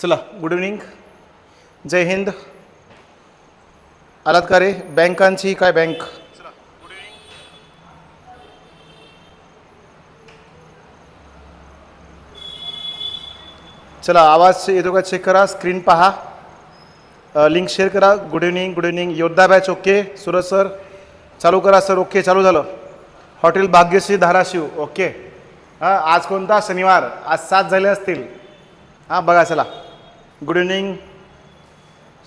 चला good evening, जय हिंद. आलात का रे? बँकांची काय बँक. चला आवाज येतो का चेक करा, स्क्रीन पहा, लिंक शेअर करा. Good evening, good evening. योद्धा बॅच ओके. सूरज सर चालू करा सर. ओके चालू झालं. Hotel Bhagyashree Dharashiv okay. हां आज कोणता शनिवार, आज 7 झाले असतील. हां बघा चला. Good evening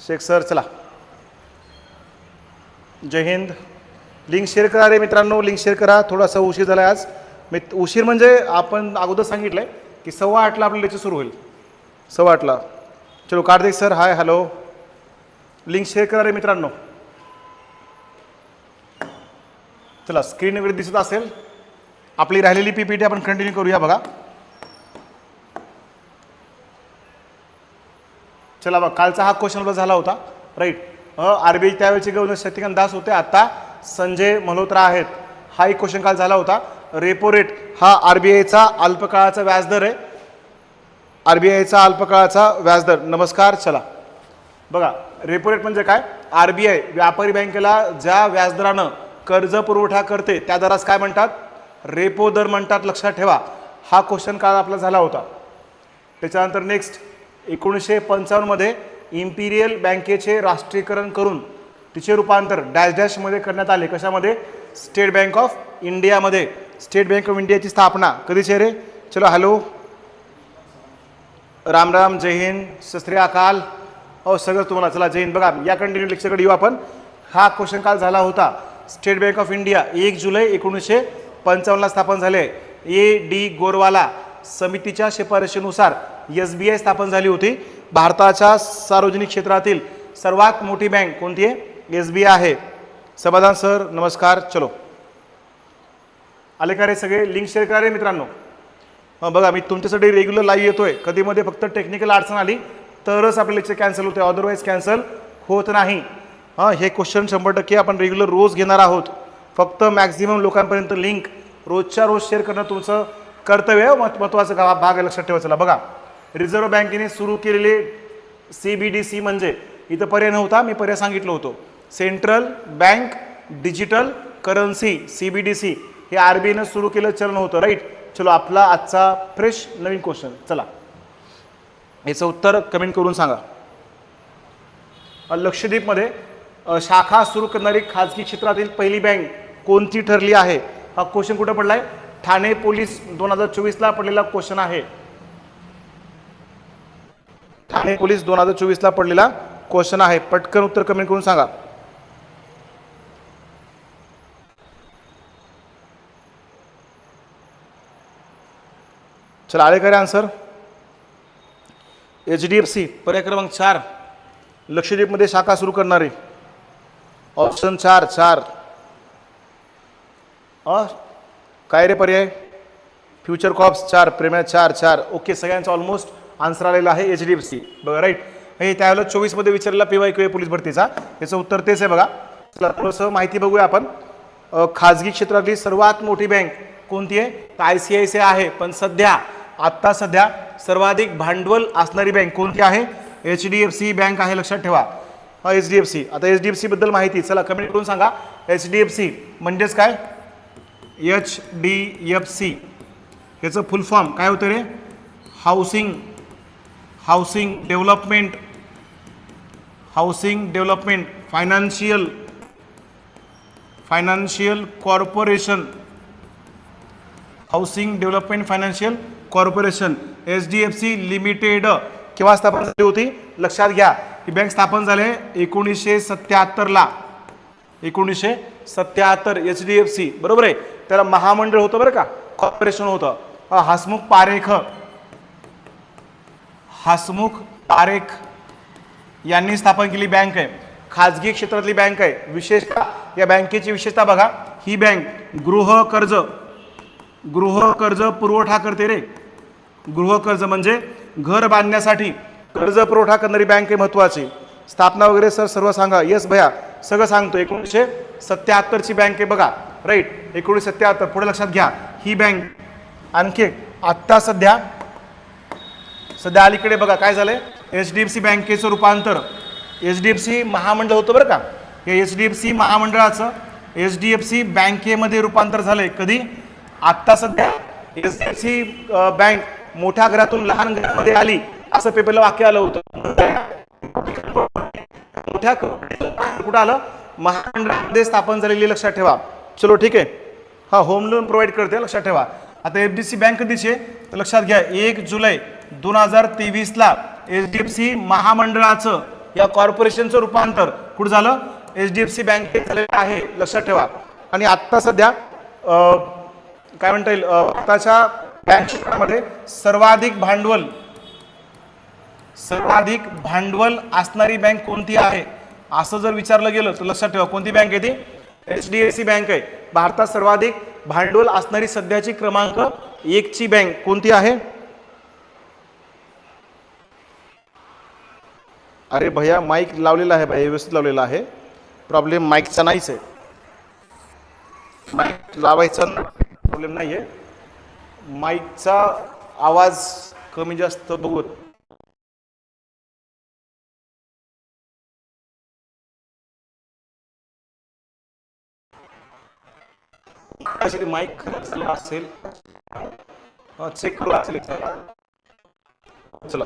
Shaikh sir. चला जय हिंद. लिंक शेअर करा रे मित्रांनो, लिंक शेअर करा. थोडासा उशीर झाला आहे आज. उशीर म्हणजे आपण अगोदर सांगितलं आहे की 8:15 आपलं लेक्चर सुरू होईल. 8:15. चलो Kartik sir hi hello. Link share करा रे मित्रांनो. चला स्क्रीन वगैरे दिसत असेल. आपली राहिलेली पीपीटी आपण कंटिन्यू करूया बघा. चला बघा, कालचा हा क्वेश्चन झाला होता राईट. आरबीआय त्यावेळेचे गव्हर्नर शक्तिकांत दास होते, आता संजय मल्होत्रा आहेत. हा एक क्वेश्चन काल झाला होता. रेपो रेट हा आरबीआयचा अल्पकाळाचा व्याजदर आहे. आरबीआयचा अल्पकाळाचा व्याजदर. नमस्कार. चला बघा, रेपो रेट म्हणजे काय. आरबीआय व्यापारी बँकेला ज्या व्याजदरानं कर्ज पुरवठा करते त्या दरास काय म्हणतात, रेपो दर म्हणतात. लक्षात ठेवा. हा क्वेश्चन काल आपला झाला होता. त्याच्यानंतर नेक्स्ट 1955 मध्ये इम्पिरियल बँकेचे राष्ट्रीयकरण करून तिचे रूपांतर डॅश डॅशमध्ये करण्यात आले. कशामध्ये? स्टेट बँक ऑफ इंडियामध्ये. स्टेट बँक ऑफ इंडियाची स्थापना कधीची रे? चलो हॅलो, राम राम, जय हिंद, सत श्री अकाल. हो सगळं तुम्हाला. चला जय हिंद. बघा या कंटिन्यू लेक्चरकडे येऊ आपण. हा क्वेश्चन काल झाला होता. स्टेट बँक ऑफ इंडिया 1 जुलै 1955 स्थापन झाले. ए डी गोरवाला समितीच्या शिफारशीनुसार SBI स्थापन झाली होती. भारताच्या सार्वजनिक क्षेत्रातील सर्वात मोठी बँक कोणती आहे? SBI आहे. समाधान सर नमस्कार. चलो आले का रे सगळे? लिंक शेअर करा रे मित्रांनो. बघा मी तुमच्यासाठी रेग्युलर लाईव्ह येतोय. कधीमध्ये फक्त टेक्निकल अडचण आली तरच आपले लेक्चर कॅन्सल होते, अदरवाईज कॅन्सल होत नाही. हे क्वेश्चन 100% आपण रेग्युलर रोज घेणार आहोत. फक्त मॅक्झिमम लोकांपर्यंत लिंक रोजच्या रोज शेअर करणं तुमचं कर्तव्य, महत्त्वाचा भाग आहे. लक्षात ठेवा. चला बघा, रिझर्व्ह बँकेने सुरू केलेले CBDC म्हणजे इथं पर्याय नव्हता, मी पर्याय सांगितलं होतं. Central bank digital currency CBDC हे आरबीआयनं सुरू केलं चलन होतं राईट. चलो आपला आजचा फ्रेश नवीन क्वेश्चन. चला याचं उत्तर कमेंट करून सांगा. लक्षद्वीपमध्ये शाखा सुरू करणारी खाजगी क्षेत्रातील पहिली बँक कोणती ठरली आहे? हा क्वेश्चन कुठं पडलाय? ठाणे पोलीस 2024 पडलेला क्वेश्चन आहे. ठाणे पोलीस 2024 पडलेला क्वेश्चन आहे. पटकन उत्तर कमेंट करून सांगा. चला आले का रे आन्सर? HDFC पर्याय क्रमांक 4 लक्षद्वीपमध्ये शाखा सुरू करणारे. ऑप्शन 4 काय रे पर्याय? Future corps 4, premier 4. ओके सगळ्यांचा ऑलमोस्ट आन्सर आलेला आहे HDFC. बघा राईट. हे त्यावेळेला 24 मध्ये विचारलेला PYQ पोलीस भरतीचा. याचं उत्तर तेच आहे बघा. चला थोडंसं माहिती बघूया आपण. खाजगी क्षेत्रातली सर्वात मोठी बँक कोणती आहे? तर ICICI आहे. पण आत्ता सध्या सर्वाधिक भांडवल असणारी बँक कोणती आहे? HDFC बँक आहे. लक्षात ठेवा. HDFC. आता HDFC बद्दल माहिती चला कमेंट करून सांगा. HDFC म्हणजेच काय? HDFC याचं फुल फॉर्म काय होतं रे? Housing development financial corporation. Housing development financial corporation HDFC limited केव्हा स्थापन झाली होती? लक्षात घ्या. ही बँक स्थापन झाली 1977 1977 HDFC बरोबर आहे. त्याला महामंडळ होतं बरं का, कॉर्पोरेशन होतं. हसमुख पारेख यांनी स्थापन केली बँक आहे. खाजगी क्षेत्रातली बँक आहे. विशेषतः या बँकेची विशेषता बघा, ही बँक गृहकर्ज पुरवठा करते रे. गृहकर्ज म्हणजे घर बांधण्यासाठी कर्ज पुरवठा करणारी बँक आहे. महत्वाची स्थापना वगैरे सर सर्व सांगा. येस भैया सगळं सांगतो. 1977 बँक आहे बघा राईट. 1977 पुढे लक्षात घ्या. ही बँक आणखी आत्ता सध्या अलीकडे बघा काय झालंय, HDFC बँकेचं रूपांतर HDFC महामंडळ होतं बरं का, हे HDFC महामंडळाचं HDFC बँकेमध्ये रूपांतर झालंय. कधी? आत्ता सध्या HDFC बँक मोठ्या घरातून लहान घरामध्ये आली असं पेपरला वाक्य आलं होतं. मोठ्या कुठं आलं? महामंडळामध्ये स्थापन झालेली, लक्षात ठेवा. चलो ठीक आहे. हा, होम लोन प्रोव्हाइड करते, लक्षात ठेवा. आता FDFC बँक कधीची आहे तर लक्षात घ्या, 1 जुलै 2023ला HDFC महामंडळाचं या कॉर्पोरेशनचं रूपांतर कुठं झालं? HDFC बँकेत झालेलं आहे, लक्षात ठेवा. आणि आत्ता सध्या काय म्हणता येईल, आताच्या बँक क्षेत्रामध्ये सर्वाधिक भांडवल असणारी बँक कोणती आहे असं जर विचारलं गेलं तर लक्षात ठेवा, कोणती बँक आहे ती? HDFC बँक आहे. भारतात सर्वाधिक भांडवल असणारी सध्याची क्रमांक 1 ची बँक कोणती आहे? अरे भैया, माईक लावलेला आहे भैया, व्यवस्थित लावलेला आहे. प्रॉब्लेम माईकचा नाहीच आहे, माईक लावायचा प्रॉब्लेम नाही आहे. माईकचा आवाज कमी जास्त बघून माईक असेल, चेक करू असेल. चला,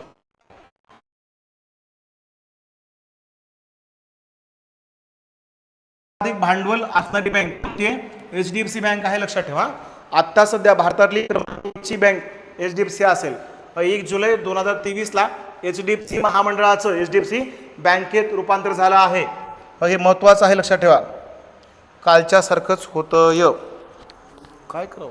अधिक भांडवल असणारी बँक कोणती आहे? HDFC बँक आहे, लक्षात ठेवा. आता सध्या भारतातली क्रमांकाची बँक HDFC असेल. 1 जुलै 2023ला HDFC महामंडळाचं HDFC बँकेत रूपांतर झालं आहे. हे महत्वाचं आहे, लक्षात ठेवा. कालच्या सारखंच होतं, काय करावं?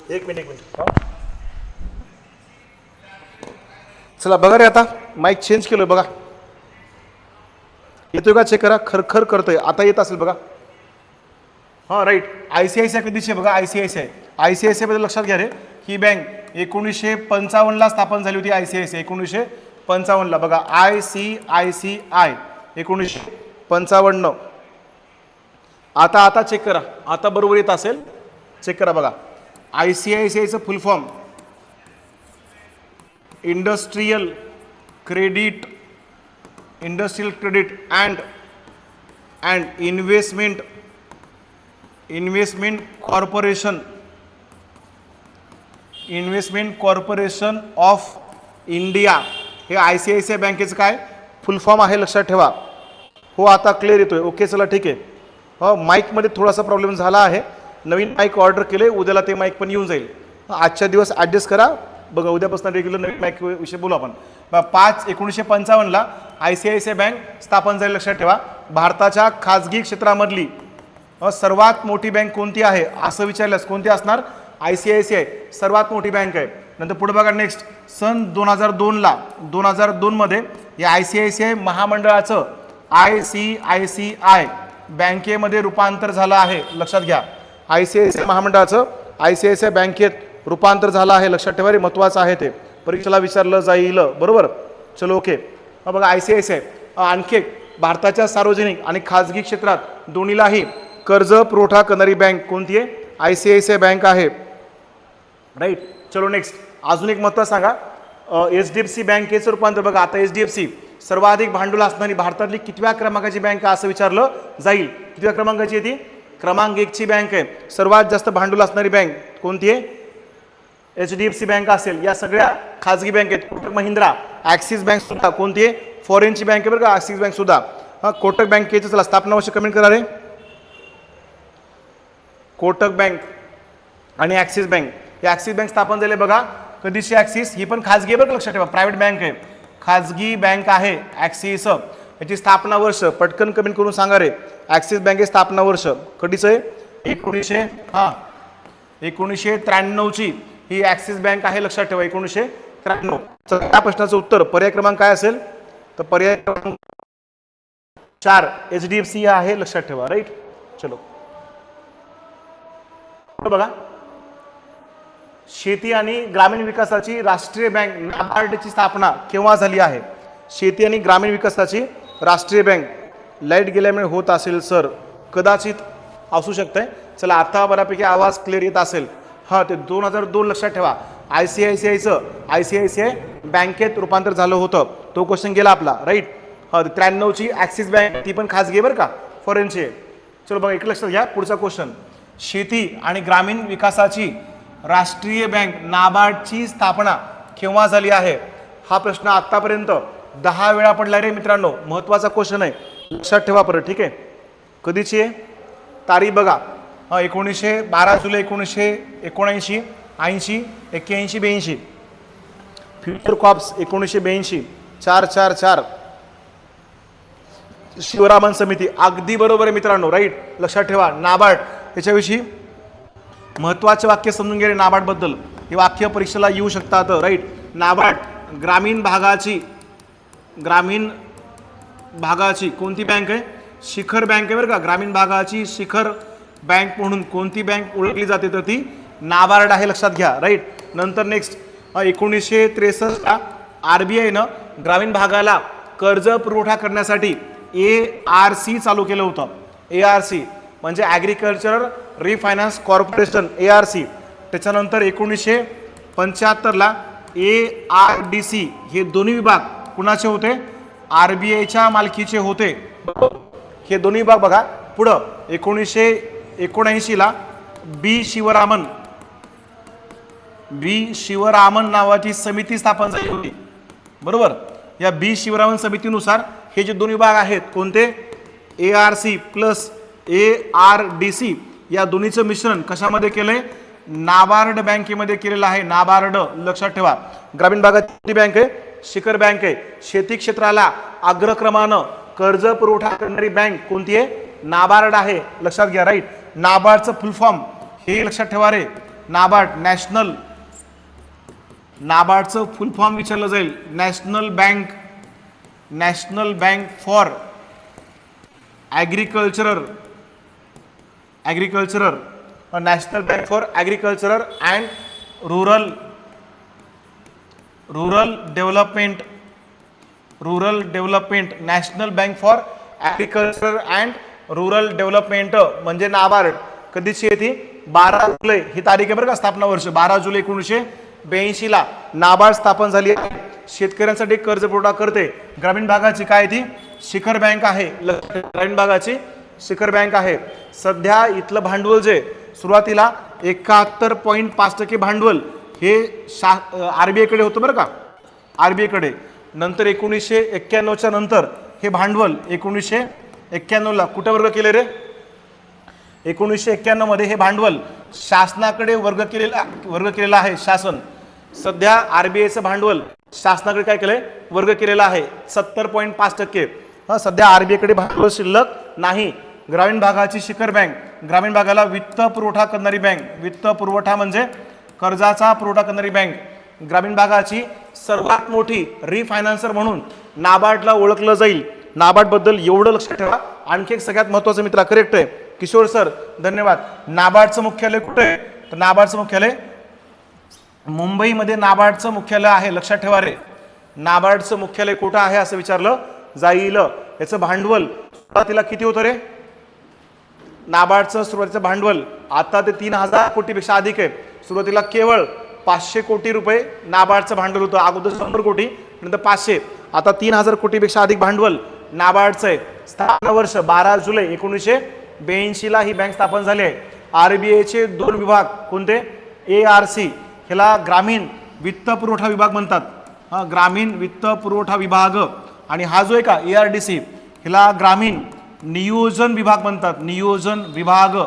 एक मिनिट. चला बघा रे, आता माईक चेंज केलोय बघा, येतोय का चेक करा. खरखर करतोय, आता येत असेल बघा. हां राईट. ICICI कधीची बघा, ICICI बद्दल लक्षात घ्या रे. ही बँक 1955ला स्थापन झाली होती. ICICI 1955ला बघा, ICICI 1955. आता चेक करा, आता बरोबर येत असेल, चेक करा बघा. ICICIचं full form industrial credit and investment corporation of India, हे ICICI बँकेचं काय फुल फॉर्म आहे, लक्षात ठेवा. हो, आता क्लिअर येतोय. ओके, चला ठीक आहे. हो, माईकमध्ये थोडासा प्रॉब्लेम झाला आहे, नवीन माईक ऑर्डर केले, उद्याला ते माईक पण येऊन जाईल. आजच्या दिवस ॲडजस्ट करा बघा, उद्यापासून रेग्युलर नवीन माईक विषयी बोलू आपण. 1955ला ICICI बँक स्थापन झाली, लक्षात ठेवा. भारताच्या खाजगी क्षेत्रामधली सर्वात मोठी बँक कोणती आहे असं विचारल्यास कोणती असणार? ICICI सर्वात मोठी बँक आहे. नंतर पुढे बघा, नेक्स्ट सन 2002 मध्ये या ICICI महामंडळाचं ICICI बँकेमध्ये रूपांतर झालं आहे, लक्षात घ्या. ICICI महामंडळाचं ICICI बँकेत रूपांतर झालं आहे, लक्षात ठेवा रे, महत्वाचं आहे ते, परीक्षेला विचारलं जाईल, बरोबर. चलो ओके. बघा, ICICI आणखी एक भारताच्या सार्वजनिक आणि खाजगी क्षेत्रात दोन्हीलाही कर्ज पुरवठा करणारी बँक कोणती आहे? ICICI बँक आहे, राईट. चलो नेक्स्ट, अजून एक महत्त्व सांगा. HDFC बँकेचं रूपांतर बघा. आता HDFC सर्वाधिक भांडवल असणारी भारतातली कितव्या क्रमांकाची बँक असं विचारलं जाईल. कितव्या क्रमांकाची आहे ती? क्रमांक 1 ची बँक आहे. सर्वात जास्त भांडवल असणारी बँक कोणती आहे? HDFC बँक असेल. या सगळ्या खाजगी बँकेत कोटक महिंद्रा, ॲक्सिस बँक सुद्धा कोणती आहे? फॉरेनची बँक आहे बरं का, ॲक्सिस बँक सुद्धा. हा, कोटक बँकेचं चला स्थापना वर्ष कमेंट करा रे. कोटक बँक आणि ॲक्सिस बँक, ही ॲक्सिस बँक स्थापन झाली बघा. कधीची ॲक्सिस? ही पण खाजगी आहे बरं, लक्षात ठेवा, प्रायव्हेट बँक आहे, खाजगी बँक आहे ॲक्सिस. याची स्थापना वर्ष पटकन कमेंट करून सांगा रे. ॲक्सिस बँकेची स्थापना वर्ष कधीचं आहे? 1993ची ही ॲक्सिस बँक आहे, लक्षात ठेवा, 1993. त्या प्रश्नाचं उत्तर पर्याय क्रमांक काय असेल? तर पर्याय क्रमांक 4 HDFC आहे, लक्षात ठेवा, राईट. चलो बघा, शेती आणि ग्रामीण विकासाची राष्ट्रीय बँक नाबार्डची स्थापना केव्हा झाली आहे? शेती आणि ग्रामीण विकासाची राष्ट्रीय बँक लाईट गेल्यामुळे होत असेल सर, कदाचित असू शकतंय. चला आता बऱ्यापैकी आवाज क्लिअर येत असेल. हां, ते 2002 लक्षात ठेवा. ICICI बँकेत रूपांतर झालं होतं, तो क्वेश्चन गेला आपला, राईट. हा 93ची ॲक्सिस बँक, ती पण खाजगी बरं का, फॉरेनची आहे. चलो बघा, एक लक्षात घ्या. पुढचा क्वेश्चन, शेती आणि ग्रामीण विकासाची राष्ट्रीय बँक नाबार्डची स्थापना केव्हा झाली आहे? हा प्रश्न आतापर्यंत 10 वेळा पडला रे मित्रांनो. महत्त्वाचा क्वेश्चन आहे, लक्षात ठेवा परत, ठीक आहे. कधीची आहे तारीख बघा. 12 जुलै 1979, 80, 81, 82. Future cops 1982, 444. शिवरामन समिती, अगदी बरोबर आहे मित्रांनो, राईट. लक्षात ठेवा नाबार्ड, याच्याविषयी महत्त्वाचे वाक्य समजून घ्या नाबार्डबद्दल. हे वाक्य परीक्षेला येऊ शकतात, राईट. नाबार्ड ग्रामीण भागाची कोणती बँक आहे? शिखर बँक आहे बरं का. ग्रामीण भागाची शिखर बँक म्हणून कोणती बँक ओळखली जाते? तर ती नाबार्ड आहे, लक्षात घ्या, राईट. नंतर नेक्स्ट, 1963 RBIनं ग्रामीण भागाला कर्ज पुरवठा करण्यासाठी ARC चालू केलं होतं. ARC म्हणजे ॲग्रिकल्चरल रिफायनान्स कॉर्पोरेशन, ARC. त्याच्यानंतर 1975 ARDC, हे दोन्ही विभाग कुणाचे होते? RBIच्या मालकीचे होते. हे दोन्ही विभाग बघा. पुढं 1979 बी शिवरामन नावाची समिती स्थापन झाली होती, बरोबर. या बी शिवरामन समितीनुसार हे जे दोन विभाग आहेत, कोणते? ARC प्लस ARDC, या दोन्हीचं मिश्रण कशामध्ये केलंय? नाबार्ड बँकेमध्ये केलेलं आहे. नाबार्ड, लक्षात ठेवा. ग्रामीण भागाची बँक आहे, शिखर बँक आहे. शेती क्षेत्राला अग्रक्रमानं कर्ज पुरवठा करणारी बँक कोणती आहे? नाबार्ड आहे, लक्षात घ्या, राईट. नाबार्डचं फुल फॉर्म हे लक्षात ठेवा रे. नाबार्डचं फुल फॉर्म विचारलं जाईल. National bank for agricultural national bank for agricultural and rural development national bank for agriculture and rural development म्हणजे नाबार्ड. कधीची येते? 12 जुलै ही तारीख आहे बरं का, स्थापना वर्ष 12 जुलै 1982 नाबार्ड स्थापन झाली आहे. शेतकऱ्यांसाठी कर्ज पुरवठा करते. ग्रामीण भागाची काय ती? शिखर बँक आहे. ग्रामीण भागाची शिखर बँक आहे. सध्या इथलं भांडवल जे सुरुवातीला 71.5% भांडवल हे RBI कडे होतं बरं का, RBI कडे. नंतर 1991च्या नंतर हे भांडवल 1991ला कुठे वर्ग केले रे? 1991 मध्ये हे भांडवल शासनाकडे वर्ग केलेला आहे. शासन सध्या RBIचं भांडवल शासनाकडे काय केलंय? वर्ग केलेला आहे 70.5%. सध्या RBI कडे भांडवल शिल्लक नाही. ग्रामीण भागाची शिखर बँक, ग्रामीण भागाला वित्त पुरवठा करणारी बँक. वित्त पुरवठा म्हणजे कर्जाचा पुरवठा करणारी बँक. ग्रामीण भागाची सर्वात मोठी रिफायनान्सर म्हणून नाबार्डला ओळखलं जाईल. नाबार्ड बद्दल एवढं लक्षात ठेवा. आणखी एक सगळ्यात महत्त्वाचं मित्र, करेक्ट आहे किशोर सर, धन्यवाद. नाबार्डचं मुख्यालय कुठे आहे? तर नाबार्डचं मुख्यालय मुंबईमध्ये नाबार्डचं मुख्यालय आहे, लक्षात ठेवा रे. नाबार्डचं मुख्यालय कुठं आहे असं विचारलं जाईल. याचं भांडवल सुरुवातीला किती होतं रे? नाबार्डचं सुरुवातीचं भांडवल आता ते 3000 कोटीपेक्षा अधिक आहे. सुरुवातीला केवळ 500 कोटी रुपये नाबार्डचं भांडवल होतं. अगोदर 100 कोटी, नंतर 500, आता 3000 कोटीपेक्षा अधिक भांडवल नाबार्डचं आहे. स्थापना वर्ष 12 जुलै 1982 ही बँक स्थापन झाली आहे. RBIचे दोन विभाग कोणते? ARC ह्याला ग्रामीण वित्त पुरवठा विभाग म्हणतात. ग्रामीण वित्त पुरवठा विभाग. आणि हा जो आहे का ARDC ह्याला ग्रामीण नियोजन विभाग म्हणतात. नियोजन विभाग,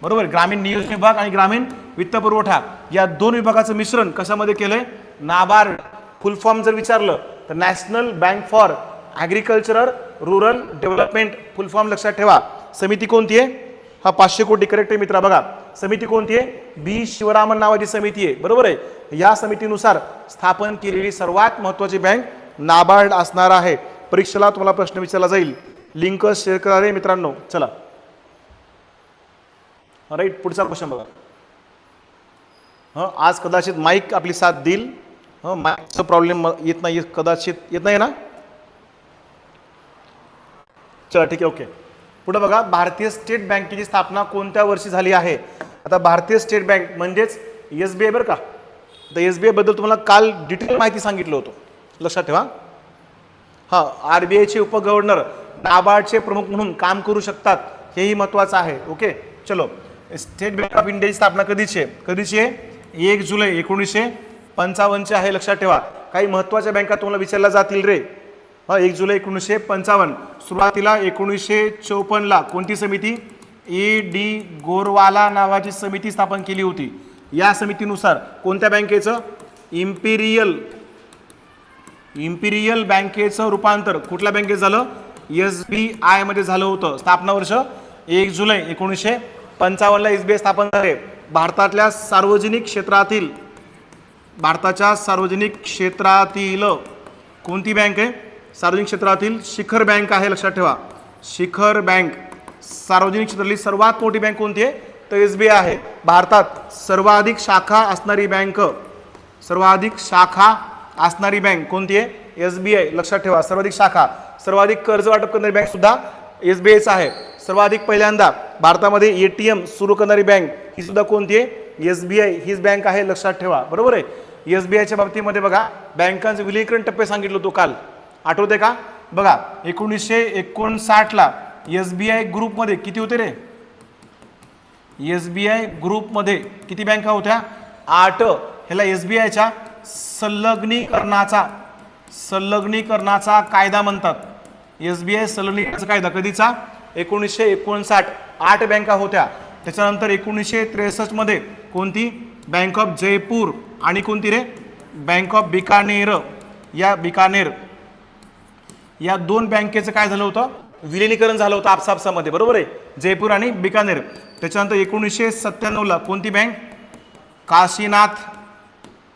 बरोबर. ग्रामीण नियोजन विभाग आणि ग्रामीण वित्त पुरवठा या दोन विभागाचं मिश्रण कशामध्ये केलंय? नाबार्ड. फुल फॉर्म जर विचारलं तर national bank for agricultural rural development, full form लक्षात ठेवा. समिती कोणती आहे? 500 कोटी, करेक्ट आहे मित्रा. बघा समिती कोणती आहे? बी शिवरामन नावाची समिती आहे, बरोबर आहे. या समितीनुसार स्थापन केलेली सर्वात महत्त्वाची बँक नाबार्ड असणार आहे. परीक्षेला तुम्हाला प्रश्न विचारला जाईल. लिंक शेअर करा रे मित्रांनो. चला राईट, पुढचा क्वेश्चन बघा. आज कदाचित माईक आपली साथ देईल. माईकचा प्रॉब्लेम येत नाही, कदाचित येत नाही ना. चला ठीक आहे, ओके. पुढे बघा, भारतीय स्टेट बँकेची स्थापना कोणत्या वर्षी झाली आहे? आता भारतीय स्टेट बँक म्हणजेच SBI बरं का. तर SBI बद्दल तुम्हाला काल डिटेल माहिती सांगितलं होतं, लक्षात ठेवा. हां, RBIचे उपगव्हर्नर नाबार्डचे प्रमुख म्हणून काम करू शकतात, हेही महत्त्वाचं आहे. ओके, चलो. स्टेट बँक ऑफ इंडियाची स्थापना कधीची आहे? 1 जुलै 1955 आहे, लक्षात ठेवा. काही महत्त्वाच्या बँका तुम्हाला विचारल्या जातील रे. 1 जुलै 1955. सुरुवातीला 1954ला कोणती समिती? AD गोरवाला नावाची समिती स्थापन केली होती. या समितीनुसार कोणत्या बँकेचं? इम्पिरियल बँकेचं रूपांतर कुठल्या बँकेत झालं? SBI मध्ये झालं होतं. स्थापना वर्ष 1 जुलै 1955ला SBI स्थापन झाले. भारताच्या सार्वजनिक क्षेत्रातील कोणती बँक आहे? सार्वजनिक क्षेत्रातील शिखर बँक आहे, लक्षात ठेवा. शिखर बँक. सार्वजनिक क्षेत्रातली सर्वात मोठी बँक कोणती आहे? तर SBI आहे. भारतात सर्वाधिक शाखा असणारी बँक कोणती आहे? SBI, लक्षात ठेवा. सर्वाधिक कर्ज वाटप करणारी बँक सुद्धा SBIच आहे. सर्वाधिक पहिल्यांदा भारतामध्ये ATM सुरू करणारी बँक ही सुद्धा कोणती आहे? SBI हीच बँक आहे, लक्षात ठेवा. बरोबर आहे. SBIच्या बाबतीमध्ये बघा, बँकांचे विलीनीकरण टप्पे सांगितलं होतो काल, आठवते का? बघा, 1959ला SBI ग्रुपमध्ये किती होते रे? SBI ग्रुपमध्ये किती बँका होत्या? 8. ह्याला SBIच्या संलग्नीकरणाचा कायदा म्हणतात. SBI संलग्नीकरणाचा कायदा कधीचा? 1959. 8 बँका होत्या. त्याच्यानंतर 1963 मध्ये कोणती? बँक ऑफ जयपूर आणि कोणती रे? Bank of Bikaner. या 2 बँकेचं काय झालं होतं? विलिनीकरण झालं होतं आपसामध्ये, बरोबर आहे. जयपूर आणि बिकानेर. त्याच्यानंतर 1997ला कोणती बँक? काशीनाथ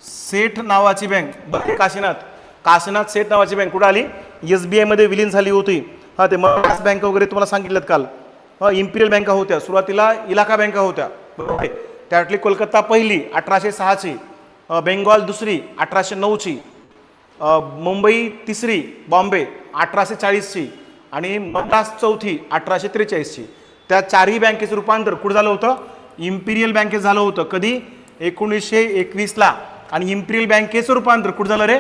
सेठ नावाची बँक. बघा, काशीनाथ सेठ नावाची बँक कुठं आली? SBI मध्ये विलीन झाली होती. ते मद्रास बँक वगैरे तुम्हाला सांगितलं काल. इम्पिरियल बँका होत्या. सुरुवातीला इलाका बँका होत्या, बरोबर आहे. त्यातली कोलकाता पहिली 1806ची, बेंगॉल दुसरी 1809ची, मुंबई तिसरी, बॉम्बे 1840ची आणि मद्रास चौथी 1843ची. त्या 4ही बँकेचं रूपांतर कुठं झालं होतं? इम्पिरियल बँकेत झालं होतं. कधी? 1921ला. आणि इम्पिरियल बँकेचं रूपांतर कुठं झालं रे?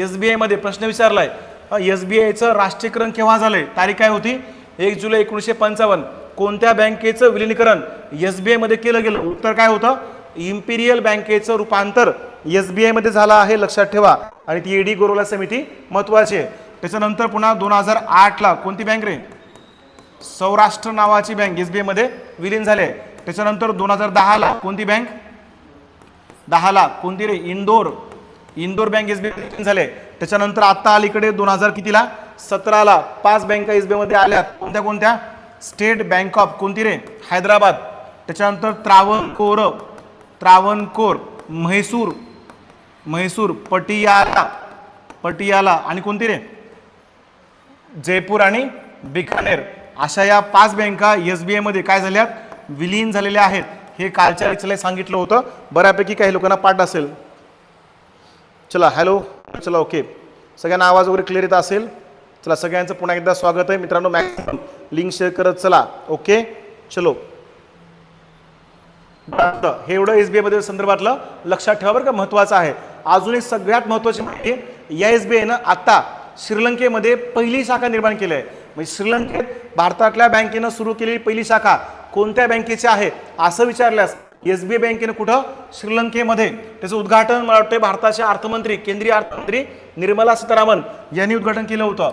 SBI मध्ये. प्रश्न विचारलाय. SBIचं राष्ट्रीयकरण केव्हा झालंय? तारीख काय होती? 1 जुलै 1955. कोणत्या बँकेचं विलिनीकरण SBI मध्ये केलं गेलं? उत्तर काय होतं? इम्पिरियल बँकेचं रूपांतर SBI मध्ये झालं आहे, लक्षात ठेवा. आणि ती AD गोरवाला समिती महत्वाची आहे. त्याच्यानंतर पुन्हा 2008ला कोणती बँक रे? सौराष्ट्र नावाची बँक SBI मध्ये विलीन झाले. त्याच्यानंतर 2010ला कोणती बँक? 10ला कोणती रे? इंदोर बँक SBI विलीन झाले. त्याच्यानंतर आता अलीकडे 2000 कितीला? 17ला 5 बँका SBI मध्ये आल्यात. कोणत्या? स्टेट बँक ऑफ कोणती रे? हैदराबाद. त्याच्यानंतर त्रावणकोर, म्हैसूर, पटियाला आणि कोणती रे? जयपूर आणि बिकानेर. अशा या 5 बँका SBI मध्ये काय झाल्यात? विलीन झालेल्या आहेत. हे कालच्या लेक्चरला सांगितलं होतं. बऱ्यापैकी काही लोकांना पाठ असेल. चला, हॅलो, चला, ओके. सगळ्यांना आवाज वगैरे क्लिअर येत असेल? चला, सगळ्यांचं पुन्हा एकदा स्वागत आहे मित्रांनो. मॅक्सिमम लिंक शेअर करत चला. ओके, चलो. हे एवढं SBI मध्ये संदर्भातलं लक्षात ठेवा बरं का, महत्वाचं आहे. अजून एक सगळ्यात महत्वाची माहिती, या SBI न आता श्रीलंकेमध्ये पहिली शाखा निर्माण केली आहे. म्हणजे श्रीलंकेत भारतातल्या बँकेनं सुरू केलेली पहिली शाखा कोणत्या बँकेची आहे असं विचारल्यास SBI बँकेनं कुठं? श्रीलंकेमध्ये. त्याचं उद्घाटन मला वाटतं भारताचे अर्थमंत्री, केंद्रीय अर्थमंत्री निर्मला सीतारामन यांनी उद्घाटन केलं होतं.